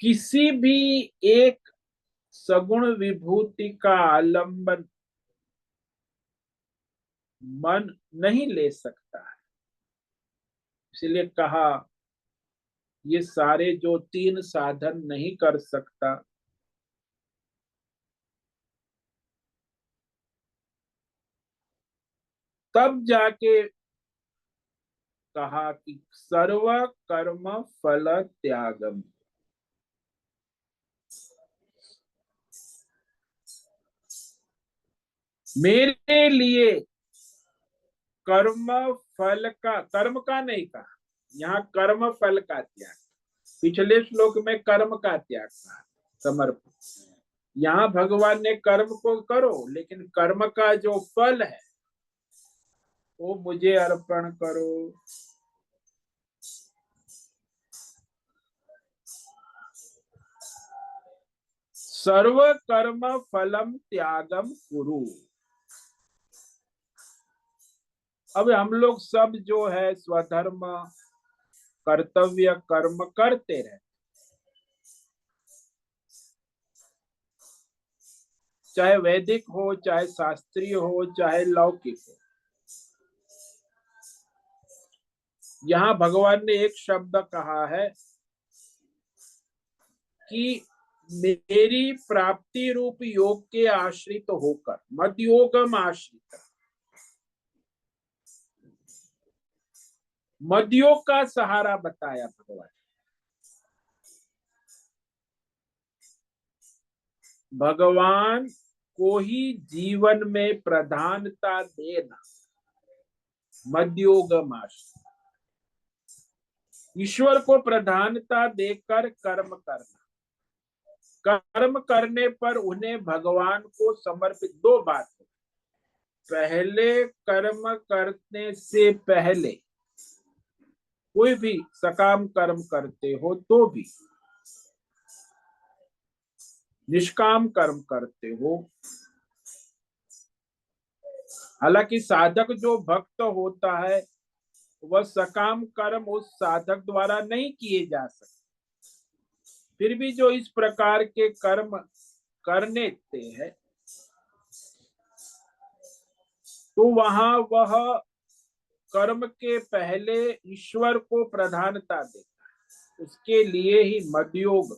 किसी भी एक सगुण विभूति का आलंबन मन नहीं ले सकता है। इसलिए कहा ये सारे जो 3 साधन नहीं कर सकता, तब जाके कहा कि सर्व कर्म फल त्यागम। मेरे लिए कर्म फल का, कर्म का नहीं कहा, यहाँ कर्म फल का त्याग। पिछले श्लोक में कर्म का त्याग कहा, समर्पण। यहाँ भगवान ने कर्म को करो, लेकिन कर्म का जो फल है वो मुझे अर्पण करो। सर्व कर्म फलम त्यागम कुरु। अब हम लोग सब जो है स्वधर्म कर्तव्य कर्म करते रहे, चाहे वैदिक हो, चाहे शास्त्रीय हो, चाहे लौकिक हो। यहाँ भगवान ने एक शब्द कहा है कि मेरी प्राप्ति रूप योग के आश्रित होकर, मद योगम आश्रित, मदयोग का सहारा बताया भगवान। भगवान को ही जीवन में प्रधानता देना मदयोगम आश्रित, ईश्वर को प्रधानता देकर कर्म करना। कर्म करने पर उन्हें भगवान को समर्पित। 2 बात है, पहले कर्म करने से पहले कोई भी सकाम कर्म करते हो तो भी निष्काम कर्म करते हो। हालांकि साधक जो भक्त होता है वह सकाम कर्म उस साधक द्वारा नहीं किए जा सकते, फिर भी जो इस प्रकार के कर्म करने देते हैं तो वहां वह कर्म के पहले ईश्वर को प्रधानता देता है। उसके लिए ही मदयोग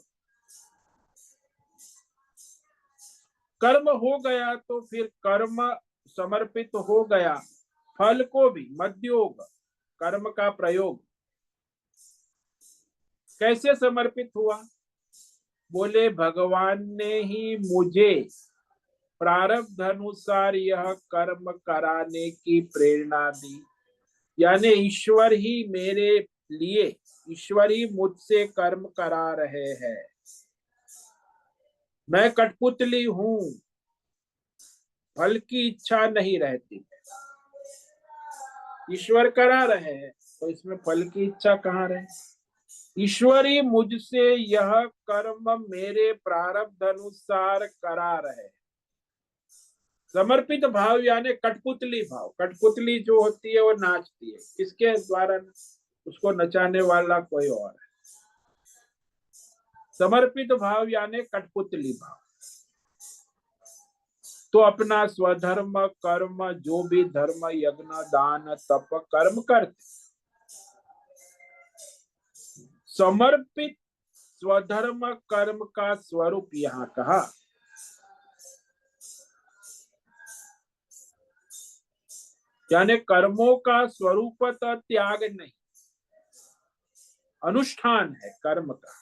कर्म हो गया, तो फिर कर्म समर्पित हो गया, फल को भी मदयोग कर्म का प्रयोग कैसे समर्पित हुआ? बोले भगवान ने ही मुझे प्रारब्ध अनुसार यह कर्म कराने की प्रेरणा दी, यानी ईश्वर ही मेरे लिए, ईश्वर ही मुझसे कर्म करा रहे हैं। मैं कठपुतली हूं, फल की इच्छा नहीं रहती, ईश्वर करा रहे हैं तो इसमें फल की इच्छा कहाँ रहे? ईश्वर ही मुझसे यह कर्म मेरे प्रारब्ध अनुसार करा रहे हैं। समर्पित भाव यानी कठपुतली भाव। कठपुतली जो होती है वो नाचती है, किसके द्वारा? उसको नचाने वाला कोई और है। समर्पित भाव यानी कठपुतली भाव। तो अपना स्वधर्म कर्म, जो भी धर्म यज्ञ दान तप कर्म करते, समर्पित स्वधर्म कर्म का स्वरूप यहाँ कहा। यानी कर्मों का स्वरूप तो त्याग नहीं, अनुष्ठान है कर्म का,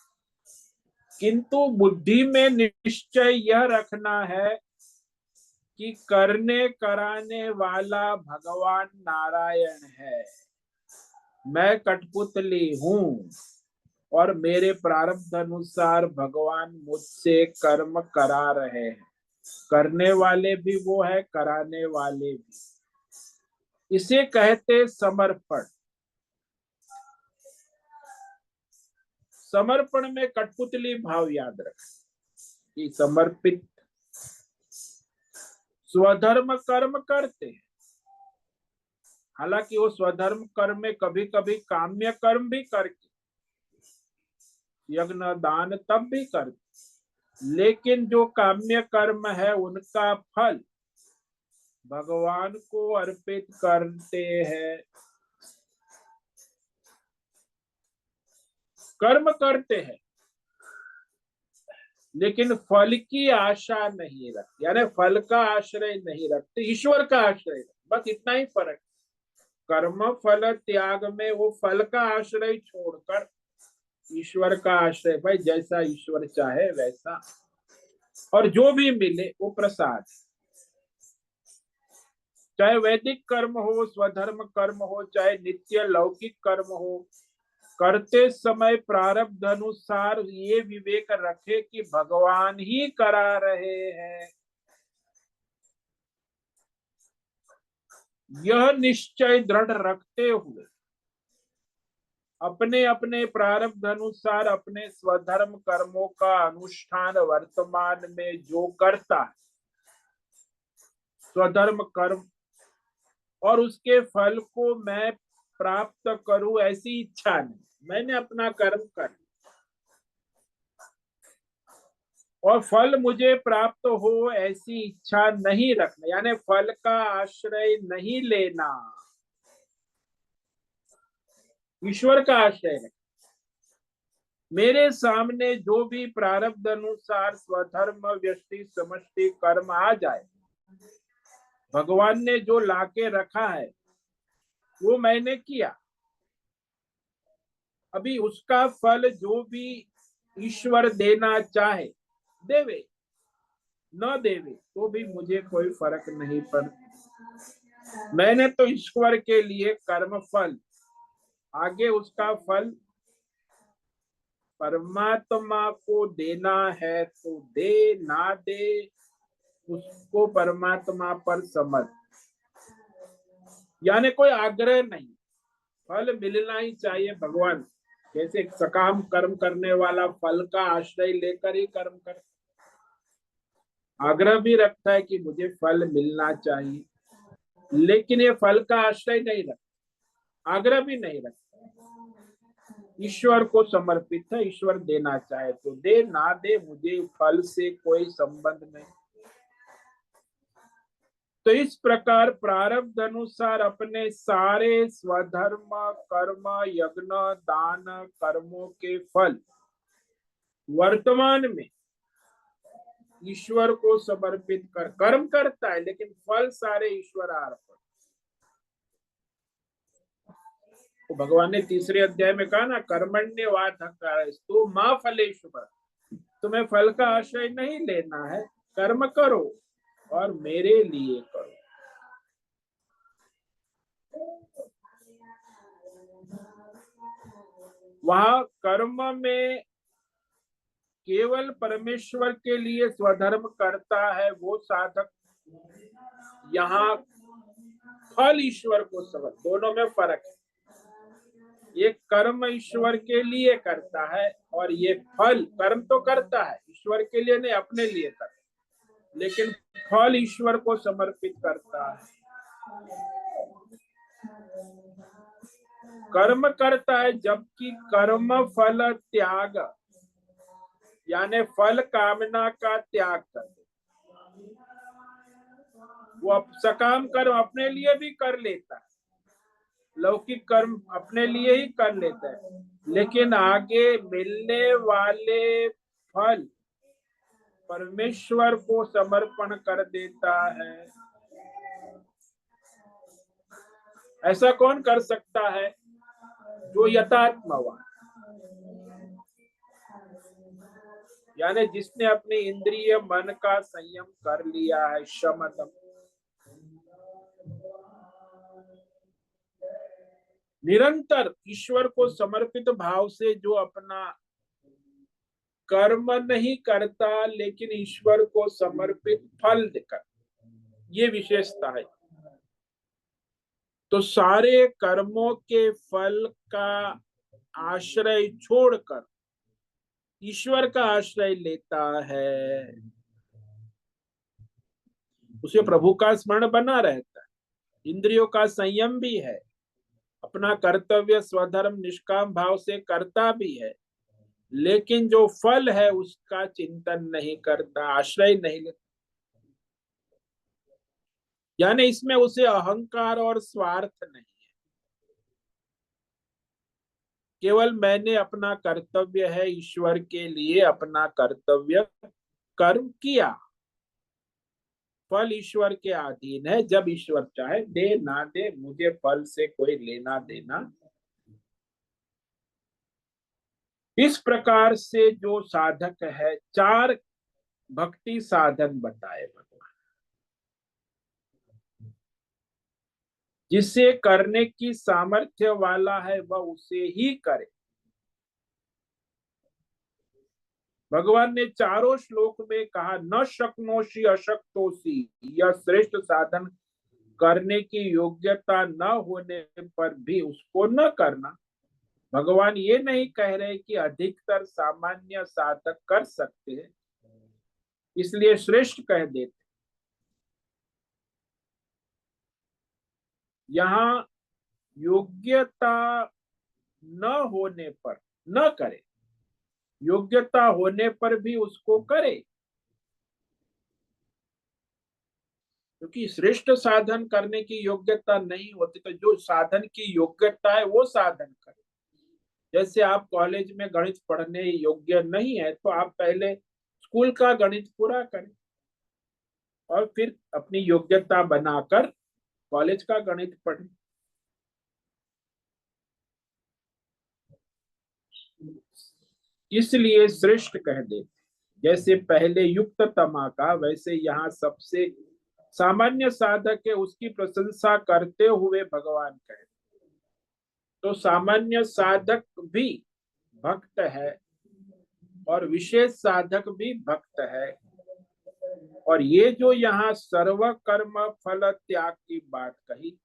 किंतु बुद्धि में निश्चय यह रखना है कि करने कराने वाला भगवान नारायण है। मैं कठपुतली हूं और मेरे प्रारब्ध अनुसार भगवान मुझसे कर्म करा रहे हैं। करने वाले भी वो है, कराने वाले भी। इसे कहते समर्पण। समर्पण में कठपुतली भाव याद रखें कि समर्पित स्वधर्म कर्म करते हैं। हालांकि वो स्वधर्म कर्म में कभी कभी काम्य कर्म भी करके, यज्ञ दान तब भी करते, लेकिन जो काम्य कर्म है उनका फल भगवान को अर्पित करते हैं। कर्म करते हैं लेकिन फल की आशा नहीं रखते, यानी फल का आश्रय नहीं रखते, ईश्वर का आश्रय रखते। बस इतना ही फर्क। कर्म फल त्याग में वो फल का आश्रय छोड़कर ईश्वर का आश्रय, भाई जैसा ईश्वर चाहे वैसा, और जो भी मिले वो प्रसाद। चाहे वैदिक कर्म हो, स्वधर्म कर्म हो, चाहे नित्य लौकिक कर्म हो, करते समय प्रारब्ध अनुसार ये विवेक रखे कि भगवान ही करा रहे हैं। यह निश्चय दृढ़ रखते हुए अपने अपने प्रारब्ध अनुसार अपने स्वधर्म कर्मों का अनुष्ठान वर्तमान में जो करता है, स्वधर्म कर्म, और उसके फल को मैं प्राप्त करूं ऐसी इच्छा नहीं। मैंने अपना कर्म कर और फल मुझे प्राप्त हो ऐसी इच्छा नहीं रखना, यानी फल का आश्रय नहीं लेना, ईश्वर का आश्रय रखना। मेरे सामने जो भी प्रारब्ध अनुसार स्वधर्म व्यष्टि समष्टि कर्म आ जाए, भगवान ने जो लाके रखा है वो मैंने किया। अभी उसका फल जो भी ईश्वर देना चाहे देवे, न देवे तो भी मुझे कोई फर्क नहीं पड़ता। मैंने तो ईश्वर के लिए कर्म फल, आगे उसका फल परमात्मा को देना है तो दे, ना दे उसको परमात्मा पर समर्थ, यानी कोई आग्रह नहीं, फल मिलना ही चाहिए भगवान। जैसे सकाम कर्म करने वाला फल का आश्रय लेकर ही कर्म करे, आग्रह भी रखता है कि मुझे फल मिलना चाहिए, लेकिन ये फल का आश्रय नहीं रखता, आग्रह भी नहीं रखता। ईश्वर को समर्पित है, ईश्वर देना चाहे तो दे, ना दे, मुझे फल से कोई संबंध नहीं। तो इस प्रकार प्रारब्ध अनुसार अपने सारे स्वधर्म, कर्म, यज्ञ, दान, कर्मों के फल वर्तमान में ईश्वर को समर्पित कर कर्म करता है, लेकिन फल सारे ईश्वर अर्पण। तो भगवान ने तीसरे अध्याय में कहा ना, कर्मण्यवाधिकारस्तु मा फलेषु मा। तुम्हें फल का आश्रय नहीं लेना है, कर्म करो और मेरे लिए करो। वहां कर्म में केवल परमेश्वर के लिए स्वधर्म करता है वो साधक, यहाँ फल ईश्वर को समझ, दोनों में फर्क है। ये कर्म ईश्वर के लिए करता है और ये फल, कर्म तो करता है ईश्वर के लिए नहीं, अपने लिए करता है, लेकिन फल ईश्वर को समर्पित करता है। कर्म करता है, जबकि कर्म फल त्याग, यानी फल कामना का त्याग कर दे। वो सकाम कर्म अपने लिए भी कर लेता है, लौकिक कर्म अपने लिए ही कर लेता है, लेकिन आगे मिलने वाले फल परमेश्वर को समर्पण कर देता है। ऐसा कौन कर सकता है? जो यथात्मवान, यानी जिसने अपने इंद्रिय मन का संयम कर लिया है, शमदम। निरंतर ईश्वर को समर्पित भाव से जो अपना कर्म नहीं करता, लेकिन ईश्वर को समर्पित फल देकर, ये विशेषता है। तो सारे कर्मों के फल का आश्रय छोड़कर ईश्वर का आश्रय लेता है, उसे प्रभु का स्मरण बना रहता है, इंद्रियों का संयम भी है, अपना कर्तव्य स्वधर्म निष्काम भाव से करता भी है, लेकिन जो फल है उसका चिंतन नहीं करता, आश्रय नहीं लेता। यानी इसमें उसे अहंकार और स्वार्थ नहीं है, केवल मैंने अपना कर्तव्य है ईश्वर के लिए अपना कर्तव्य कर्म किया, फल ईश्वर के अधीन है, जब ईश्वर चाहे दे ना दे, मुझे फल से कोई लेना देना। इस प्रकार से जो साधक है, चार भक्ति साधन बताए भगवान, जिसे करने की सामर्थ्य वाला है वह उसे ही करे। भगवान ने चारों श्लोक में कहा, न शक्नोषि अशक्तोषि, यह श्रेष्ठ साधन करने की योग्यता न होने पर भी उसको न करना। भगवान ये नहीं कह रहे कि अधिकतर सामान्य साधक कर सकते हैं, इसलिए श्रेष्ठ कह देते। यहाँ योग्यता न होने पर न करे, योग्यता होने पर भी उसको करे, क्योंकि श्रेष्ठ साधन करने की योग्यता नहीं होती, तो जो साधन की योग्यता है वो साधन करे। जैसे आप कॉलेज में गणित पढ़ने योग्य नहीं है, तो आप पहले स्कूल का गणित पूरा करें और फिर अपनी योग्यता बनाकर कॉलेज का गणित पढ़ें। इसलिए श्रेष्ठ कह देते, जैसे पहले युक्त तमा का, वैसे यहाँ सबसे सामान्य साधक है उसकी प्रशंसा करते हुए भगवान कहते। तो सामान्य साधक भी भक्त है और विशेष साधक भी भक्त है, और ये जो यहाँ सर्व कर्म फल त्याग की बात कही,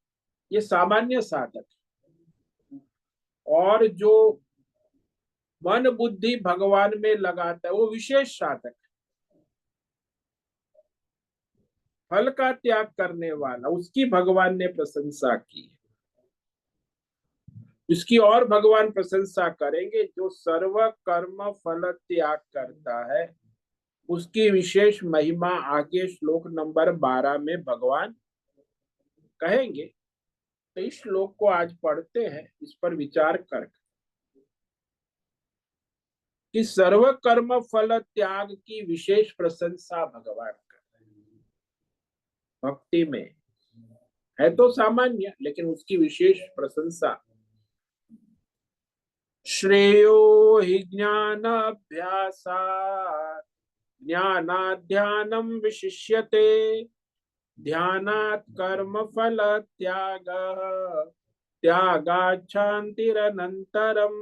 ये सामान्य साधक है, और जो मन बुद्धि भगवान में लगाता है वो विशेष साधक है। फल का त्याग करने वाला, उसकी भगवान ने प्रशंसा की। इसकी और भगवान प्रशंसा करेंगे, जो सर्व कर्म फल त्याग करता है उसकी विशेष महिमा आगे श्लोक नंबर 12 में भगवान कहेंगे। तो इस श्लोक को आज पढ़ते हैं, इस पर विचार कर कि सर्व कर्म फल त्याग की विशेष प्रशंसा भगवान कर रहे हैं। भक्ति में है तो सामान्य, लेकिन उसकी विशेष प्रशंसा। श्रेयो हि ज्ञानाभ्यासात् ज्ञानाध्यानम विशिष्यते ध्यानात् कर्म फल त्यागः त्यागात् शान्तिरनन्तरम्।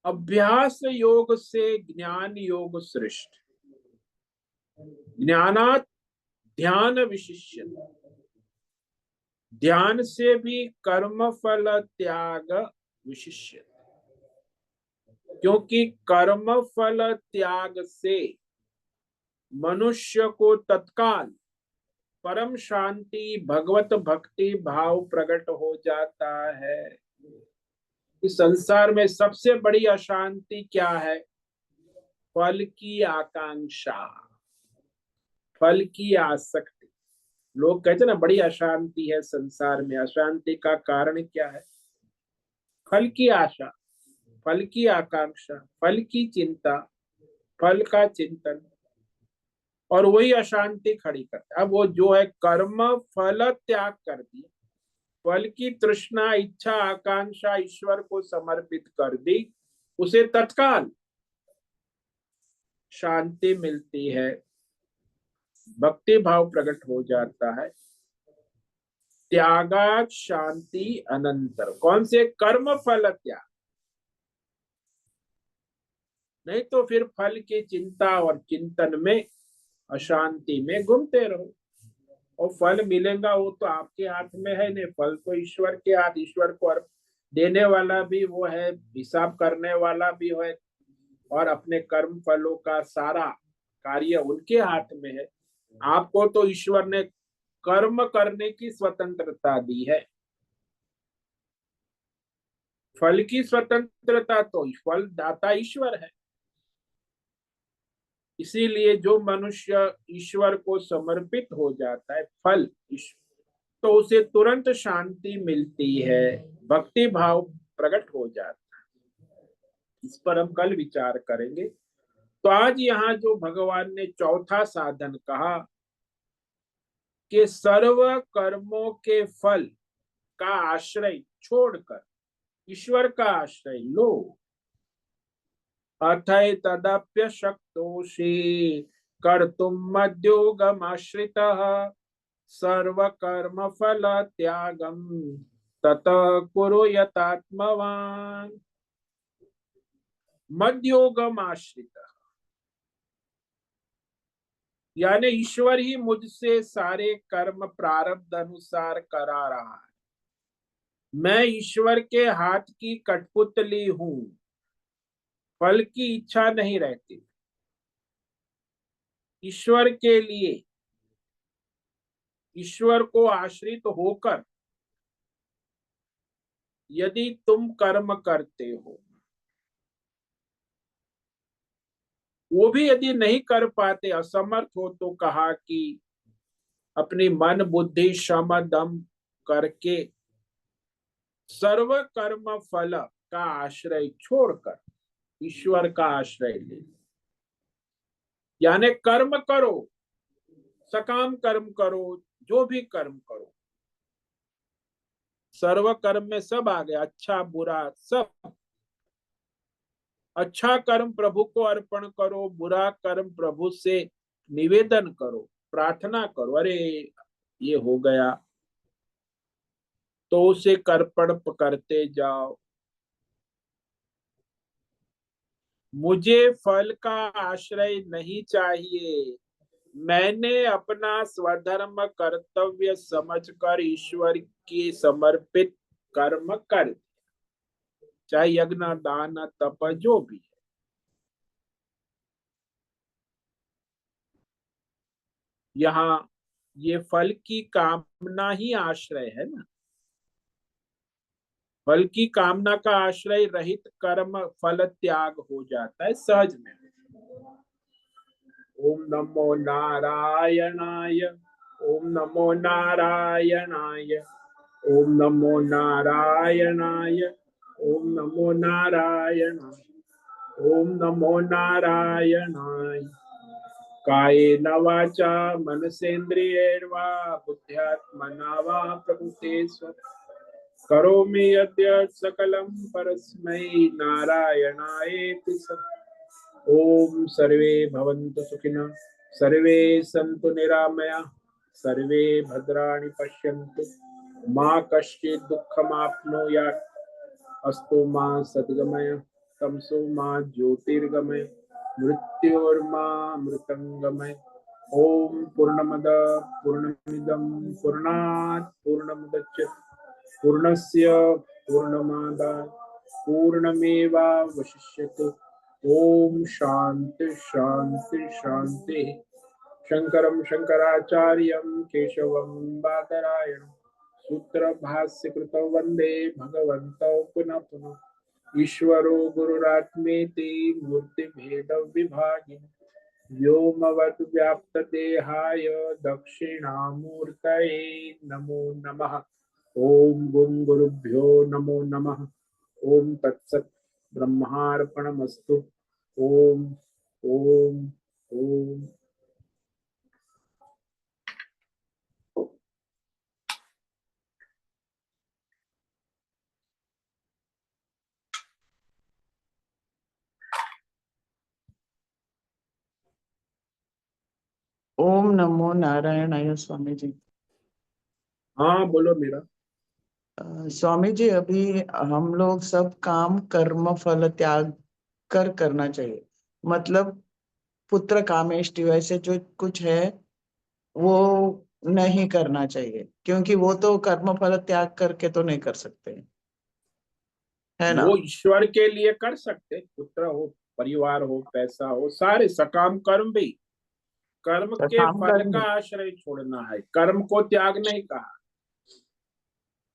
अभ्यास योग से ज्ञान योग श्रेष्ठ, ज्ञानात् ध्यान विशिष्यते, ध्यान से भी कर्म फल त्याग विशिष्यते, क्योंकि कर्म फल त्याग से मनुष्य को तत्काल परम शांति भगवत भक्ति भाव प्रकट हो जाता है। इस संसार में सबसे बड़ी अशांति क्या है? फल की आकांक्षा, फल की आसक्ति। लोग कहते ना बड़ी अशांति है संसार में। अशांति का कारण क्या है? फल की आशा, फल की आकांक्षा, फल की चिंता, फल का चिंतन, और वही अशांति खड़ी करता है। अब वो जो है कर्म फल त्याग कर दिया, फल की तृष्णा इच्छा आकांक्षा ईश्वर को समर्पित कर दी, उसे तत्काल शांति मिलती है, भक्ति भाव प्रकट हो जाता है। त्यागात शांति अनंतर, कौन से? कर्म फल त्याग। नहीं तो फिर फल की चिंता और चिंतन में अशांति में घूमते रहो, और फल मिलेगा वो तो आपके हाथ में है नहीं, फल तो ईश्वर के हाथ, ईश्वर को देने वाला भी वो है, हिसाब करने वाला भी है, और अपने कर्म फलों का सारा कार्य उनके हाथ में है। आपको तो ईश्वर ने कर्म करने की स्वतंत्रता दी है, फल की स्वतंत्रता तो फल दाता ईश्वर है। इसीलिए जो मनुष्य ईश्वर को समर्पित हो जाता है, फल तो उसे तुरंत शांति मिलती है, भक्ति भाव प्रकट हो जाता है। इस पर हम कल विचार करेंगे। तो आज यहाँ जो भगवान ने चौथा साधन कहा कि सर्व कर्मों के फल का आश्रय छोड़कर ईश्वर का आश्रय लो। अथै तदप्य शक्तोषि कर्तुम मद्योगमाश्रितः सर्व कर्म फल त्यागम ततः कुरु यतात्मवान। मद्योगम आश्रित, यानी ईश्वर ही मुझसे सारे कर्म प्रारब्ध अनुसार करा रहा है। मैं ईश्वर के हाथ की कठपुतली हूं, फल की इच्छा नहीं रहती। ईश्वर के लिए, ईश्वर को आश्रित होकर यदि तुम कर्म करते हो, वो भी यदि नहीं कर पाते, असमर्थ हो, तो कहा कि अपनी मन बुद्धि श्रम दम करके सर्व कर्म फल का आश्रय छोड़कर ईश्वर का आश्रय ले। यानी कर्म करो, सकाम कर्म करो, जो भी कर्म करो, सर्व कर्म में सब आ गया, अच्छा बुरा सब। अच्छा कर्म प्रभु को अर्पण करो, बुरा कर्म प्रभु से निवेदन करो, प्रार्थना करो, अरे ये हो गया तो उसे कर्पण करते जाओ। मुझे फल का आश्रय नहीं चाहिए, मैंने अपना स्वधर्म कर्तव्य समझकर ईश्वर के समर्पित कर्म कर, चाहे यज्ञ दान तप जो भी है। यहाँ ये फल की कामना ही आश्रय है ना। फल की कामना का आश्रय रहित कर्म फल त्याग हो जाता है सहज में। ओम नमो नारायणाय, ओम नमो नारायणाय, ओम नमो नारायणाय, ओम नमो नारायणाय, ओम नमो नारायणाय। कायेन वाचा मनसेन्द्रियैर्वा बुद्ध्यात्मना वा प्रकृते करोमि यद्यत् सकलं परस्मै नारायणायेति ओम सर्वे भवन्तु सुखिनः, सर्वे सन्तु निरामया, सर्वे भद्राणि पश्यन्तु, मा कश्चित् दुःखमाप्नुयात्, अस्तु मा सद्गमय, तमसो मा ज्योतिर्गमय, मृत्योर्मा मृतंगमय। ओम पूर्णमद पूर्णमिदं पूर्णात् पूर्णमुदच्यते पूर्णस्य पूर्णमादाय पूर्णमेवावशिष्यते। ओम शांति शांति शांति। शंकरं शंकराचार्यं केशवं बादरायणं सूत्र भाष्य कृतौ वंदे भगवन्तौ पुनः पुनः। ईश्वरो गुरुरात्मेति मूर्तिभेद विभागिने व्योमवद् व्याप्तदेहाय दक्षिणामूर्तये नमो नमः। ओम गुं गुरुभ्यो नमो नमः। ओम तत्सत् ब्रह्मार्पणमस्तु। ओम ओम ओम। ओम नमो नारायणाय स्वामी जी। हाँ बोलो मीरा। स्वामी जी, अभी हम लोग सब काम कर्म फल त्याग कर करना चाहिए। मतलब पुत्र कामेष्टि वैसे जो कुछ है वो नहीं करना चाहिए, क्योंकि वो तो कर्म फल त्याग करके तो नहीं कर सकते, है ना। वो ईश्वर के लिए कर सकते, पुत्र हो, परिवार हो, पैसा हो, सारे सकाम कर्म भी। कर्म तो के काम फल का कर्म आश्रय छोड़ना है, कर्म को त्याग नहीं कहा।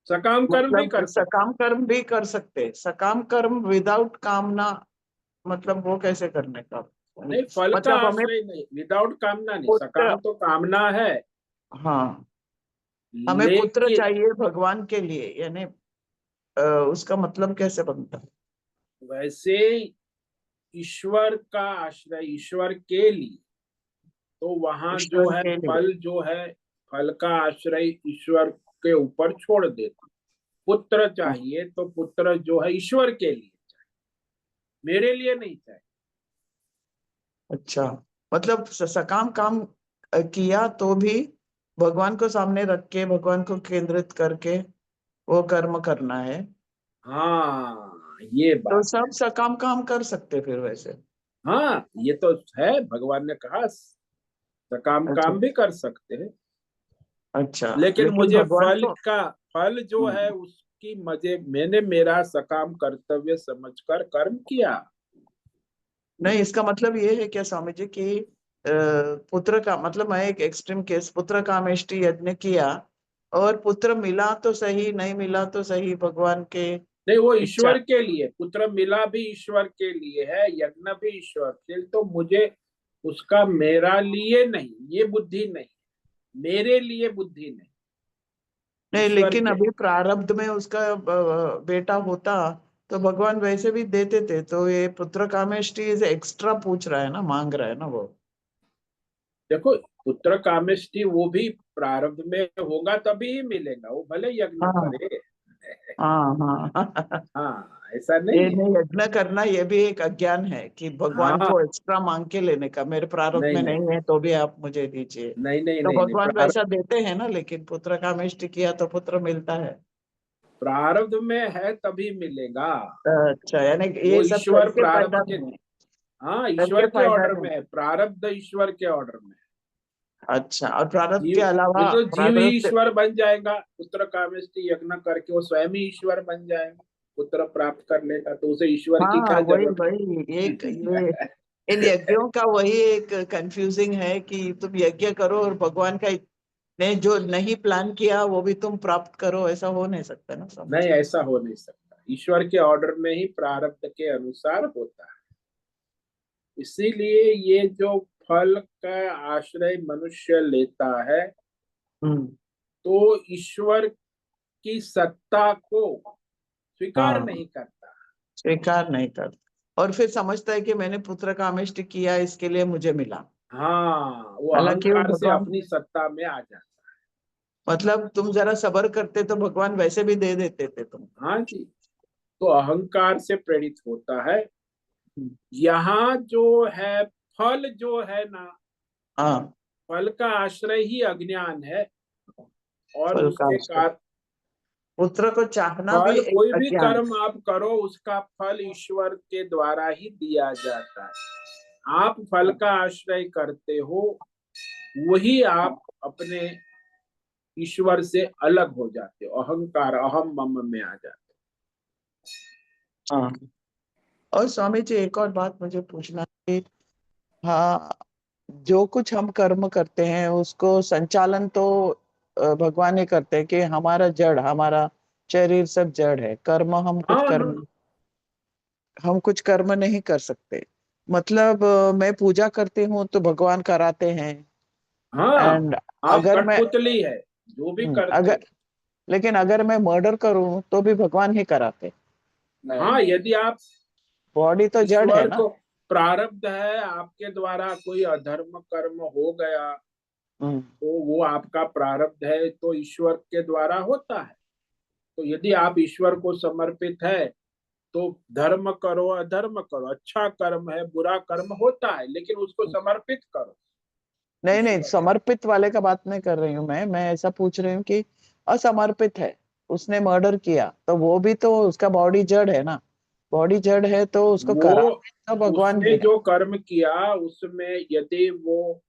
सकाम कर्म भी मतलब कर सकते। सकाम कर्म भी कर सकते, सकाम कर्म विदाउट कामना, मतलब वो कैसे करने का। नहीं, फल का मतलब हमें आश्रय नहीं, विदाउट कामना नहीं। पुत्र, सकाम तो कामना है, हाँ, हमें पुत्र लेकिन चाहिए भगवान के लिए, यानी उसका मतलब कैसे बनता है। वैसे ईश्वर का आश्रय ईश्वर के लिए, तो वहां जो ईश्वर है के लिए। फल जो है, फल का आश्रय ईश्वर के ऊपर छोड़ देता। पुत्र चाहिए तो पुत्र जो है ईश्वर के लिए चाहिए, मेरे लिए नहीं चाहिए। अच्छा, मतलब सकाम काम किया तो भी भगवान को सामने रख के, भगवान को केंद्रित करके वो कर्म करना है। हाँ ये तो बात। सब सकाम काम कर सकते फिर वैसे। हाँ ये तो है, भगवान ने कहा सकाम अच्छा। काम भी कर सकते हैं। अच्छा, लेकिन लेकिन मुझे भगवान फल को। का, फल जो है हम्म, उसकी मजे, मैंने मेरा सकाम कर्तव्य समझकर कर्म किया। नहीं, इसका मतलब ये है क्या स्वामी जी कि पुत्र का मतलब, मैं एक एक्सट्रीम केस, पुत्र कामेष्टि यज्ञ किया और पुत्र मिला तो सही, नहीं मिला तो सही, भगवान के नहीं, वो इच्छा। ईश्वर के लिए, पुत्र मिला भी ईश्वर के लिए है, यज्ञ भी ईश्वर के लिए, तो मुझे उसका मेरा लिए नहीं, ये बुद्धि नहीं, मेरे लिए बुद्धि नहीं, नहीं, ईश्वर लेकिन के अभी लिए। प्रारब्ध में उसका बेटा होता तो भगवान वैसे भी देते थे, तो ये पुत्र कामेष्टि इज एक्स्ट्रा पूछ रहा है ना, मांग रहा है ना वो। देखो, पुत्र कामेष्टि वो भी प्रारब्ध में होगा तभी ही मिलेगा, वो भले यज्ञ हाँ करे। हाँ हाँ। हाँ ऐसा ये नहीं है। नहीं, यज्ञ करना ये भी एक अज्ञान है कि भगवान हाँ को एक्स्ट्रा मांग के लेने का, मेरे प्रारब्ध नहीं में नहीं नहीं है तो भी आप मुझे दीजिए। नहीं नहीं तो नहीं नहीं, भगवान प्रारब्ध, वैसा देते हैं ना, लेकिन पुत्र कामेष्टि किया तो पुत्र मिलता है। प्रारब्ध में है तभी मिलेगा। अच्छा, यानी कि वो ये सब ईश्वर करके प्रारब्ध फायदा के, नहीं है। हाँ ईश्वर करके के फायदा ऑर्डर नहीं। में है, प्रारब्ध ईश्वर के ऑर्डर में है। अच्छा, और प्रारब्ध के जीव, ये अलावा तो जीव ही प्रारब्ध। ईश्वर बन जाएगा, पुत्र कामेष्टि यज्ञ करके वो स्वयं ही ईश्वर बन जाएगा, पुत्र प्राप्त कर लेगा, तो उसे ईश्वर की हाँ, क्या वही जरूरत वही एक ये है। इन यज्ञों का वही एक कंफ्यूजिंग है कि तुम यज्ञ करो और भगवान का ने जो नहीं प्लान किया वो भी तुम प्राप्त करो, ऐसा हो नहीं सकता ना स्वामी नहीं, जी। ऐसा हो नहीं सकता। ईश्वर के ऑर्डर में ही प्रारब्ध के अनुसार होता है। इसीलिए ये जो फल का आश्रय मनुष्य लेता है, हम्म। तो ईश्वर की सत्ता को स्वीकार हाँ, नहीं करता। स्वीकार नहीं करता और फिर समझता है कि मैंने पुत्र कामेष्ट किया इसके लिए मुझे मिला, हाँ, वो हालांकि वो अहंकार से भगवान, अपनी सत्ता में आ जाता मतलब तुम जरा सब्र करते तो भगवान वैसे भी दे देते थे तुम। है। हाँ जी, तो अहंकार से प्रेरित होता है। हम्म। यहाँ जो है, फल जो है ना, हाँ, फल का आश्रय ही अज्ञान है। और फल का उसके आश्रय, कारण पुत्र को चाहना भी फल, एक कोई भी अज्ञान कर्म आप करो उसका फल ईश्वर के द्वारा ही दिया जाता है। आप फल है। का आश्रय करते हो, वही आप अपने ईश्वर से अलग हो जाते हो, अहंकार अहम मम में आ जाते हाँ, और स्वामी जी एक और बात मुझे पूछना है कि हाँ, जो कुछ हम कर्म करते हैं उसको संचालन तो भगवान ही करते हैं कि हमारा जड़, हमारा शरीर सब जड़ है, कर्म हो। हाँ हाँ हम कुछ कर्म नहीं कर सकते। मतलब मैं पूजा करती हूँ तो भगवान कराते हैं। हाँ, एंड आप अगर मैं कठपुतली है, जो भी करते अगर, हो। लेकिन अगर मैं मर्डर करूं तो भी भगवान ही कराते। हाँ, यदि आप, बॉडी तो जड़ है ईश्वर ना। को प्रारब्ध है, आपके द्वारा कोई अधर्म कर्म हो गया, हम्म। तो वो आपका प्रारब्ध है, तो ईश्वर के द्वारा होता है। तो यदि आप ईश्वर को समर्पित है, तो धर्म करो अधर्म करो, अच्छा कर्म है बुरा कर्म होता है, लेकिन उसको समर्पित करो नहीं नहीं, ईश्वर। समर्पित वाले का बात नहीं कर रही हूँ मैं ऐसा पूछ रही हूँ कि असमर्पित है, उसने मर्डर किया तो वो भी तो उसका बॉडी जड़ है ना, बॉडी जड़ है तो उसको वो, कराते तो भगवान उसने ही है। जो कर्म किया उसमें यदि वो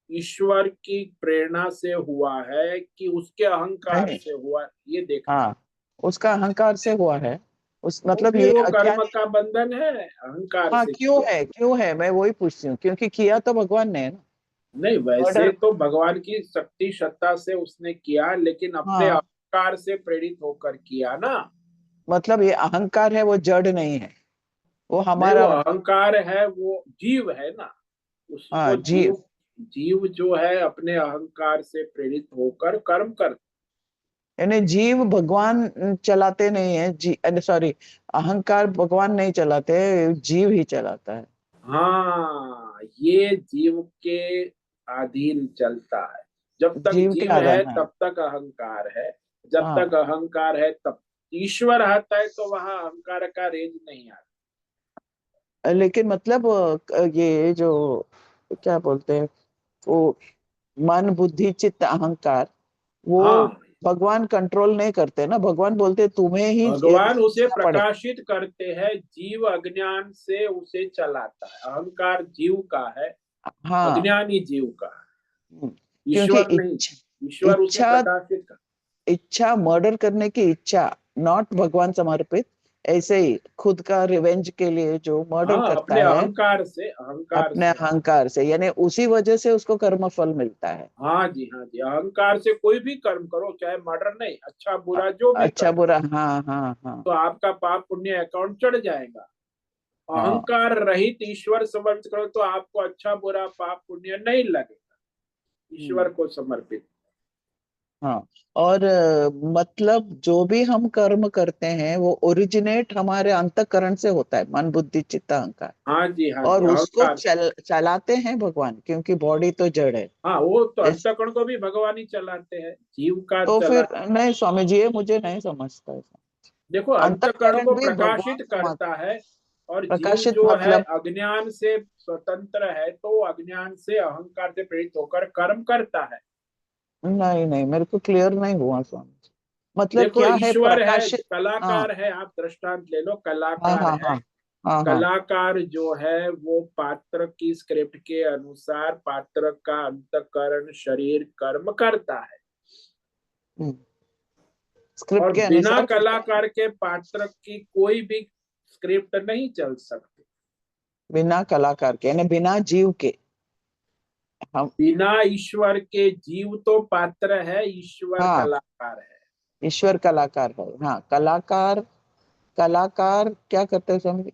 ईश्वर की प्रेरणा से हुआ है कि उसके अहंकार नहीं, से हुआ, ये देखना। हाँ, उसका अहंकार से हुआ है, उस तो मतलब फिर ये वो क्या। कर्म का बंधन है, अहंकार हाँ, से क्यों किया। है, क्यों है, मैं वही पूछती हूँ, क्योंकि किया तो भगवान ने है ना। नहीं, वैसे मर्डर, तो भगवान की शक्ति सत्ता से उसने किया, लेकिन अपने हाँ, अहंकार से प्रेरित होकर किया ना। मतलब ये अहंकार है, वो जड़ नहीं है, वो नहीं, वो हमारा मतलब। अहंकार है, वो जीव है ना। हाँ, उसको जीव, जीव, जीव जो है अपने अहंकार से प्रेरित होकर कर्म कर। यानी जीव भगवान चलाते नहीं है, जी सॉरी, अहंकार भगवान नहीं चलाते, जीव ही चलाता है। हाँ, ये जीव के अधीन चलता है। जब तक जीव के जीव है आधार है। तब तक अहंकार है, जब तक हाँ, अहंकार है तब ईश्वर आता है, तो वहां अहंकार का रेंज नहीं आता। लेकिन मतलब ये जो क्या बोलते हैं, वो मन बुद्धि चित्त अहंकार, वो हाँ, भगवान कंट्रोल नहीं करते ना, भगवान बोलते तुम्हें ही भगवान उसे करना पड़े। प्रकाशित करते हैं, जीव अज्ञान से उसे चलाता है। अहंकार जीव का है, हाँ। अज्ञान ही जीव का है, क्योंकि ईश्वर नहीं। इच्छा, ईश्वर उसे इच्छा, प्रकाशित कर। इच्छा मर्डर करने की इच्छा, नॉट भगवान समर्पित, ऐसे ही खुद का रिवेंज के लिए जो मर्डर हाँ, करता अपने है अहंकार से, अहंकार अपने से। अहंकार से, यानी उसी वजह से उसको कर्म फल मिलता है। हाँ जी, हाँ जी, अहंकार से कोई भी कर्म करो, चाहे मर्डर नहीं, अच्छा बुरा जो भी अच्छा कर्म बुरा, करो, हाँ हाँ हाँ। तो आपका पाप पुण्य अकाउंट चढ़ जाएगा। हाँ, अहंकार रहित ईश्वर समर्पित करो तो आपको अच्छा बुरा पाप पुण्य नहीं लगेगा, ईश्वर को समर्पित। हाँ। और मतलब जो भी हम कर्म करते हैं वो ओरिजिनेट हमारे अंतःकरण से होता है, मन बुद्धि चित्त अहंकार, हाँ जी, हाँ जी, और उसको अहंकार। चलाते हैं भगवान, क्योंकि बॉडी तो जड़ है। हाँ, वो तो इस, अंतःकरण को भी भगवान ही चलाते हैं, जीव का तो चला। फिर नहीं स्वामी जी, ये मुझे नहीं समझता है। देखो, अंतःकरण अंतःकरण को भी भगवान प्रकाशित समाज, करता है, और जीव प्रकाशित जो है मतलब, अज्ञान से स्वतंत्र है, तो अज्ञान से अहंकार से प्रेरित होकर कर्म करता है। नहीं नहीं, मेरे को क्लियर नहीं हुआ स्वामी जी, मतलब देखो, क्या है ईश्वर है, प्रकाशित। हाँ कलाकार है, आप दृष्टांत ले लो, हाँ कलाकार हाँ है। हाँ हाँ हाँ। कलाकार जो है वो पात्र की स्क्रिप्ट के अनुसार पात्र का अंतःकरण शरीर कर्म करता है, स्क्रिप्ट और के बिना अनुसार करता है। कलाकार के पात्र की कोई भी स्क्रिप्ट नहीं चल सकती। बिना कलाकार के यानी बिना जीव के हम। बिना ईश्वर के जीव तो पात्र है, ईश्वर हाँ, कलाकार है। ईश्वर कलाकार है। हाँ, कलाकार, कलाकार क्या करते हैं स्वामी जी?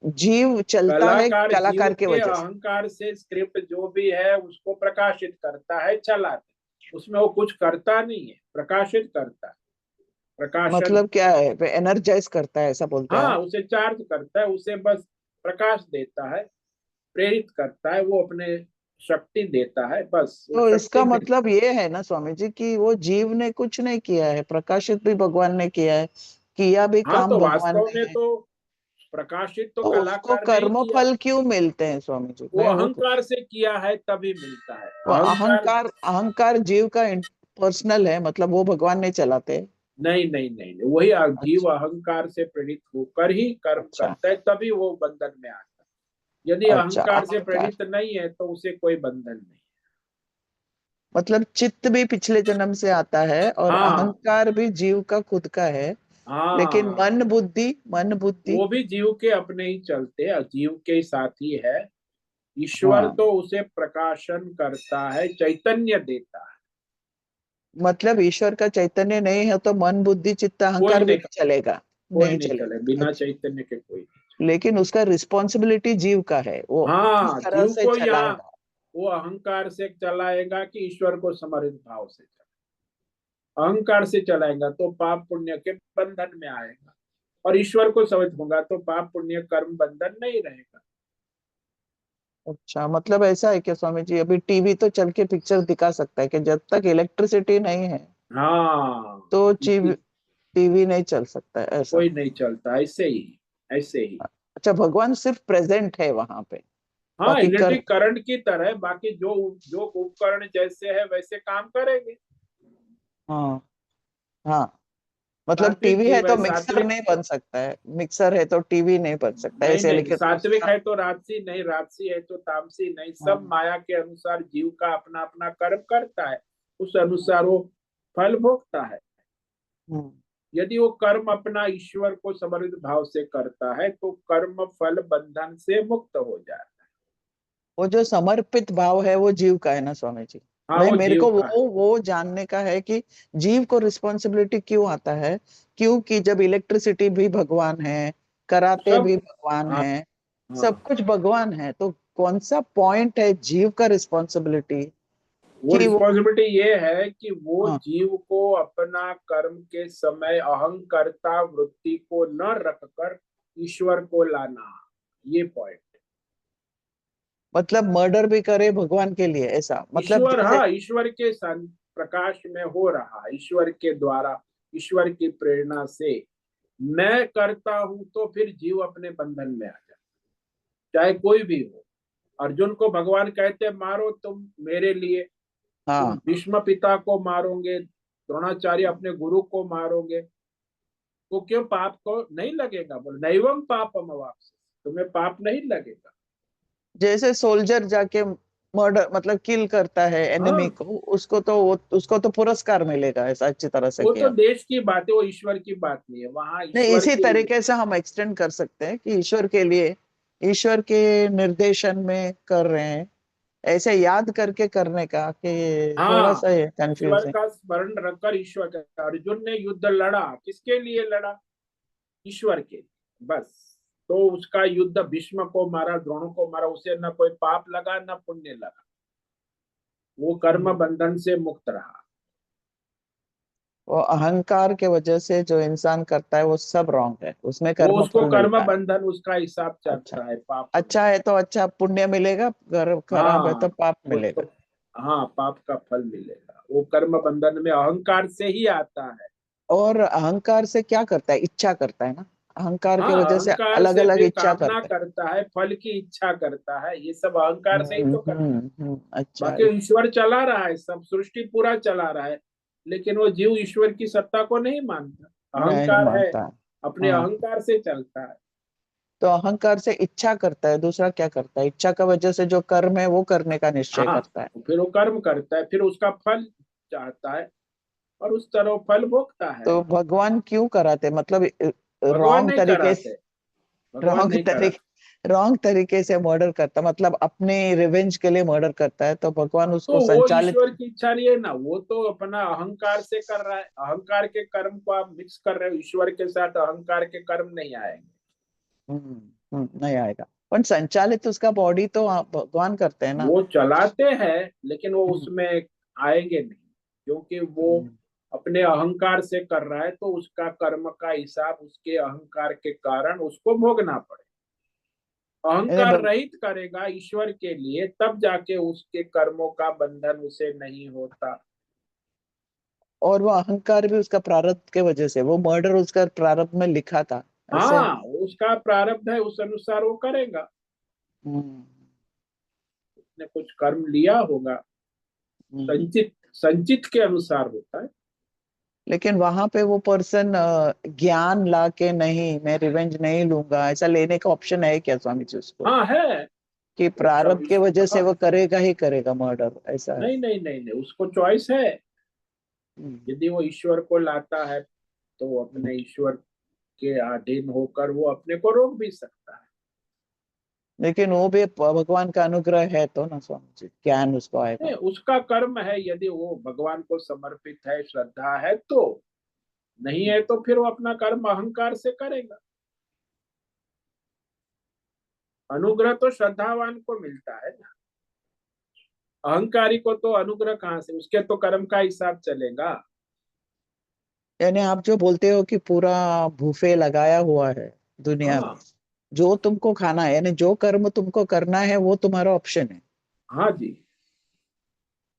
जीव चलता है कलाकार जीव कलाकार के के वजह से। अहंकार से स्क्रिप्ट जो भी है उसको प्रकाशित करता है, चलाता है। उसमें वो कुछ करता नहीं है, प्रकाशित करता है, प्रकाशन। मतलब क्या है, एनर्जाइज करता है ऐसा बोलते हैं हाँ, आप? उसे चार्ज करता है, उसे बस प्रकाश देता है, प्रेरित करता है, वो अपने शक्ति देता है, बस वो तो शक्ति इसका देता मतलब ये है ना स्वामी जी कि वो जीव ने कुछ नहीं किया है, प्रकाशित भी भगवान ने किया है, किया भी है। हाँ, काम तो भगवान वास्तव ने में है। तो प्रकाशित तो तो उसको कलाकार ने ही कर्म किया। फल क्यों मिलते हैं स्वामी जी? वो मैं वो पूछ, अहंकार से किया है तभी मिलता है, वो अहंकार। अहंकार, अहंकार जीव का पर्सनल है, मतलब वो भगवान नहीं चलाते? नहीं नहीं नहीं नहीं, वही जीव अच्छा, अहंकार से प्रेरित होकर ही कर्म अच्छा, करता है, तभी वो बंधन में आता है। यदि अच्छा। अहंकार से अहंकार प्रेरित नहीं है तो उसे कोई बंधन नहीं। मतलब चित्त भी पिछले जन्म से आता है और हाँ अहंकार भी जीव का खुद का है, लेकिन हाँ, मन बुद्धि, मन बुद्धि। वो भी जीव के अपने ही चलते हैं, जीव के ही साथी है। ईश्वर हाँ, तो उसे प्रकाशन करता है, चैतन्य देता है। मतलब ईश्वर का चैतन्य नहीं है तो मन बुद्धि चित्त कोई अहंकार भी नहीं, नहीं चलेगा? कोई नहीं नहीं चले चलेगा, बिना अच्छा। चैतन्य के, कोई नहीं। लेकिन उसका रिस्पॉन्सिबिलिटी जीव का है, वो किस हाँ, तरह जीव से को यहाँ चलाएगा। वो अहंकार से चलाएगा कि ईश्वर को समर्पित भाव से चलाएगा। अहंकार से चलाएगा तो पाप पुण्य के बंधन में आएगा, और ईश्वर को समर्पित होगा तो पाप पुण्य कर्म बंधन नहीं रहेगा। अच्छा, मतलब ऐसा है क्या स्वामी जी, अभी टीवी तो चल के पिक्चर दिखा सकता है कि जब तक इलेक्ट्रिसिटी नहीं है हाँ, तो इसी टीवी नहीं चल सकता है, ऐसा? कोई नहीं चलता, ऐसे ही, ऐसे ही। अच्छा, भगवान सिर्फ प्रेजेंट है वहां पे, हाँ, बाकी कर। इलेक्ट्रिक करंट की तरह बाकी जो जो उपकरण जैसे है वैसे काम करेंगे। हाँ, हाँ, मतलब सात्विक टीवी है जीव तो है, मिक्सर सात्विक। नहीं बन सकता है, मिक्सर है तो टीवी नहीं बन सकता नहीं ऐसे, नहीं, लेकिन सात्विक उसका। है तो राजसी नहीं, राजसी है तो तामसी नहीं, सब हाँ, माया के अनुसार जीव का अपना अपना कर्म करता है, उस अनुसार वो फल भोगता है। हम्म। यदि वो कर्म अपना ईश्वर को समर्पित भाव से करता है तो कर्म फल बंधन से मुक्त हो जाता है। वो जो समर्पित भाव है वो जीव का है ना स्वामी जी? हाँ, मैं वो मेरे जीव को का है। वो जानने का है कि जीव को रिस्पॉन्सिबिलिटी क्यों आता है, क्योंकि जब इलेक्ट्रिसिटी भी भगवान है, कराटे सब। भी भगवान हाँ है, सब हाँ, कुछ भगवान है, तो कौन सा पॉइंट है जीव का रिस्पॉन्सिबिलिटी वो कि वो। रिस्पॉन्सिबिलिटी ये है कि वो हाँ, जीव को अपना कर्म के समय अहंकारता वृत्ति को न रखकर ईश्वर को लाना, ये पॉइंट। मतलब मर्डर भी करे भगवान के लिए, ऐसा मतलब ईश्वर, जैसे। हाँ, ईश्वर के प्रकाश में हो रहा, ईश्वर के द्वारा, ईश्वर की प्रेरणा से मैं करता हूं तो फिर जीव अपने बंधन में आ जाए, चाहे कोई भी हो। अर्जुन को भगवान कहते मारो तुम मेरे लिए, तुम हाँ, भीष्म पिता को मारोगे, द्रोणाचार्य अपने गुरु को मारोगे, तो क्यों पाप को नहीं लगेगा? बोल नैवम पापम अवाप्स्य, तुम्हें पाप नहीं लगेगा। जैसे सोल्जर जाके मर्डर मतलब किल करता है एनिमी हाँ, को, उसको तो पुरस्कार मिलेगा ऐसा अच्छी तरह से वो तो किया। देश की बात है, वो ईश्वर की बात नहीं है, वहां नहीं, ईश्वर इसी के लिए। तरीके से हम एक्सटेंड कर सकते हैं कि ईश्वर के लिए, ईश्वर के निर्देशन में कर रहे हैं, ऐसे याद करके करने का कि थोड़ा हाँ, सा ये ईश्वर कंफ्यूजिंग। का स्मरण रखकर ईश्वर का, अर्जुन ने युद्ध लड़ा किसके लिए लड़ा? ईश्वर के लिए, बस। तो उसका युद्ध भीष्म को मारा, द्रोणों को मारा, उसे न कोई पाप लगा न पुण्य लगा, वो कर्म बंधन से मुक्त रहा। वो अहंकार के वजह से जो इंसान करता है वो सब रॉन्ग है, उसमें वो कर्म उसको फल कर्म मिलता है। बंधन, उसका हिसाब अच्छा, चलता है, पाप पुण्य। अच्छा है तो अच्छा पुण्य मिलेगा, खराब है हाँ, तो पाप वो मिलेगा। तो, हाँ, पाप का फल मिलेगा, वो कर्म बंधन में अहंकार से ही आता है। और अहंकार से क्या करता है, इच्छा करता है ना, अहंकार की हाँ, वजह से अहंकार अलग से अलग फिर इच्छा कामना करता है। करता है, फल की इच्छा करता है, ये सब अहंकार से ही तो करता है। अच्छा, बाकी ईश्वर चला रहा है, सब सृष्टि पूरा चला रहा है, लेकिन वो जीव ईश्वर की सत्ता को नहीं मानता, नहीं अहंकार है, मानता। अपने हाँ, अहंकार से चलता है। तो अहंकार से इच्छा करता है, दूसरा क्या करता है, इच्छा का वजह से जो कर्म है वो करने का निश्चय हाँ, करता है। फिर वो कर्म करता है, फिर उसका फल चाहता है, और उस तरह वो फल भोगता है। तो भगवान क्यों कराते, मतलब भगवान रॉन्ग नहीं तरीके कराते, से, भगवान रॉन्ग नहीं तरीके कराते। रॉन्ग तरीके से मर्डर करता, मतलब अपने रिवेंज के लिए मर्डर करता है, तो भगवान तो उसको वो संचालित। ईश्वर की इच्छा नहीं है ना, वो तो अपना अहंकार से कर रहा है। अहंकार के कर्म को आप मिक्स कर रहे हो, ईश्वर के साथ अहंकार के कर्म नहीं आएंगे। नहीं आएगा, पर संचालित उसका बॉडी तो भगवान करते हैं ना। वो चलाते हैं लेकिन वो हम्म, उसमें आएंगे नहीं, क्योंकि वो हम्म। अपने अहंकार से कर रहा है, तो उसका कर्म का हिसाब उसके अहंकार के कारण उसको भोगना पड़े। अरे अहंकार रहित करेगा ईश्वर के लिए, तब जाके उसके कर्मों का बंधन उसे नहीं होता। और वो अहंकार भी उसका प्रारब्ध के वजह से, वो मर्डर उसका प्रारब्ध में लिखा था ऐसे। हाँ, उसका प्रारब्ध है, उस अनुसार वो करेगा। हम्म, उसने कुछ कर्म लिया होगा, हम्म। संचित संचित के अनुसार होता है। लेकिन वहां पे वो पर्सन ज्ञान ला के, नहीं मैं रिवेंज नहीं लूंगा, ऐसा लेने का ऑप्शन है क्या स्वामी जी उसको? हाँ है। कि वो प्रारब्ध के वजह से हाँ, वो करेगा ही करेगा मर्डर, ऐसा है? नहीं नहीं नहीं नहीं, उसको चॉइस है। हम्म, यदि वो ईश्वर को लाता है तो वो हम्म। अपने ईश्वर के अधीन होकर वो अपने को रोक भी सकता है। लेकिन वो भी भगवान का अनुग्रह है तो ना स्वामी जी, ज्ञान उसको नहीं, आएगा। उसका कर्म है, यदि वो भगवान को समर्पित है, श्रद्धा है तो। नहीं है तो फिर वो अपना कर्म अहंकार से करेगा। अनुग्रह तो श्रद्धावान को मिलता है ना, अहंकारी को तो अनुग्रह कहाँ से, उसके तो कर्म का हिसाब चलेगा। यानी आप जो बोलते हो कि पूरा बुफे लगाया हुआ है दुनिया में, हाँ जो तुमको खाना है, यानी जो कर्म तुमको करना है वो तुम्हारा ऑप्शन है। हाँ जी,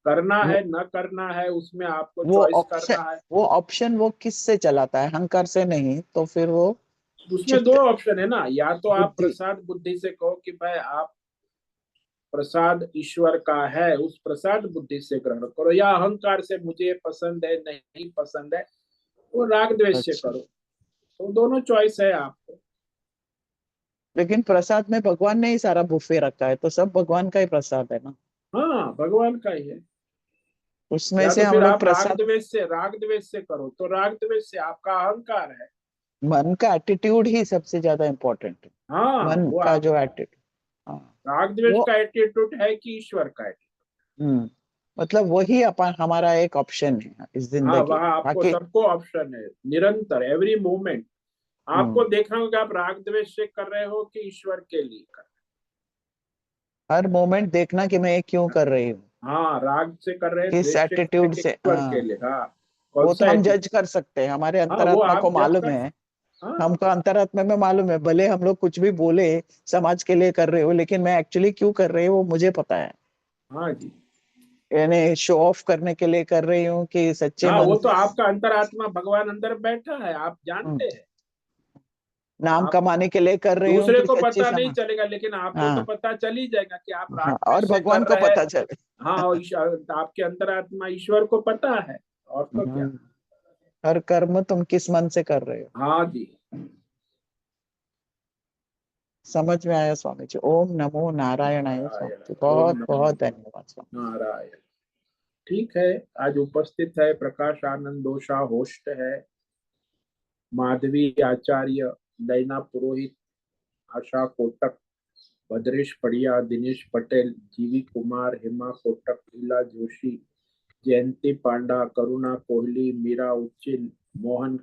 करना वो है न करना है उसमें आपको वो चॉइस ऑप्शन करना है। वो ऑप्शन वो किस से चलाता है? अहंकार से नहीं तो फिर वो उसमें दो चित्त, ऑप्शन है ना, या तो आप बुद्धि। प्रसाद बुद्धि से कहो कि भाई आप प्रसाद ईश्वर का है, उस प्रसाद बुद्धि से ग्रहण करो, या अहंकार से मुझे पसंद है नहीं पसंद है, वो राग द्वेष से अच्छा, करो। तो दोनों चॉइस है आपको। लेकिन प्रसाद में भगवान ने ही सारा बुफे रखा है, तो सब भगवान का ही प्रसाद है ना। हाँ, भगवान का ही है। उसमें या से तो हम फिर लोग आप प्रसाद। राग द्वेष से करो, तो राग द्वेष से आपका अहंकार है। मन का एटीट्यूड ही सबसे ज्यादा इम्पोर्टेंट है। हाँ, मन वो का आप जो एटीट्यूड, हाँ, राग द्वेष वो, का एटीट्यूड है कि ईश्वर का एटीट्यूड। मतलब वही अपन हमारा एक ऑप्शन है इस हाँ, जिंदगी में, वहाँ आपको बाकी। सबको ऑप्शन है, निरंतर एवरी मोमेंट आपको हम्म देखना होगा आप राग द्वेष से कर रहे हो कि ईश्वर के लिए कर हर मोमेंट देखना कि मैं ये क्यों रहे कर रही हूँ, हो। हाँ, राग से कर रहे हैं, किस द्वेष से कर रहे एटीट्यूड हैं कि से। ईश्वर के लिए। हाँ, कौन वो तो सा हम एटीट्यूड। जज कर सकते हैं, हमारे हाँ, वो अंतरात्मा को आप जज मालूम कर। है। हाँ हमको अंतरात्मा में मालूम है, भले हम लोग कुछ भी बोले समाज के लिए कर रहे हो, लेकिन मैं एक्चुअली क्यों कर रही हूँ वो मुझे पता है। हाँ जी। यानी शो ऑफ करने के लिए कर रही हूँ कि सच्चे हाँ, मन वो तो से। आपका अंतरात्मा भगवान अंदर बैठा है, आप हम्म, जानते हैं। नाम आप कमाने के लिए कर रही हूँ दूसरे कि को सच्ची पता नहीं समा। चलेगा, लेकिन आपको तो हाँ, पता चल ही जाएगा कि आप राग हाँ, और द्वेष से भगवान कर को रहे हैं। पता चले। हाँ, और आपके अंतरात्मा ईश्वर को पता है, और तो क्या। हम्म, हर कर्म तुम किस मन से कर रहे हो। हाँ जी। समझ में आया स्वामी जी? ओम नमो नारायणाय स्वामी नारायण। जी, ओम बहुत नमो बहुत धन्यवाद स्वामी। नारायण। ठीक है। आज उपस्थित है प्रकाश आनंद दोषा, होस्ट है माधवी आचार्य, नैना पुरोहित, आशा कोटक, भद्रेश पड़िया, दिनेश पटेल, जीवी कुमार, हेमा कोटक, लीला जोशी, जयंती पांडा, करुणा कोहली, मीरा उच्चिल, मोहन,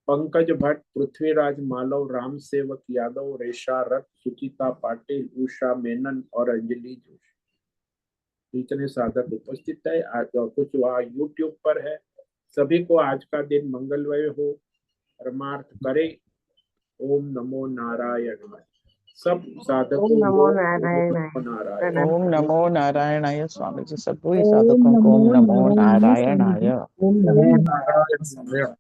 पंकज भट्ट, पृथ्वीराज मालव, राम सेवक यादव, रेशा रथ, सुचिता पाटिल, उषा मेनन और अंजलि जोशी। इतने साधक उपस्थित है आज, और कुछ वहाँ यूट्यूब पर है। सभी को आज का दिन मंगलमय हो, परमार्थ करे। ओम नमो नारायण। सब ओम साधकों को नमो ओम नारायणाय। नमो नारायण। प्रणाम ओम स्वामी नमो जी। नारायणाय स्वामी जी, सभी ओम साधकों को ओम नमो नमो नारायणाय स्वामी जी। नारायणाय। ओम नमो नारायणाय।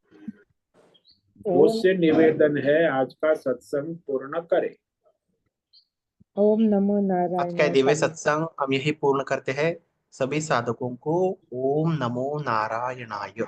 ओम मुझसे निवेदन है आज का सत्संग पूर्ण करें। ओम नमो आज का नारायणाय दिव्य स्वामी जी। सत्संग हम यही पूर्ण करते हैं। सभी साधकों को ओम नमो नारायणाय।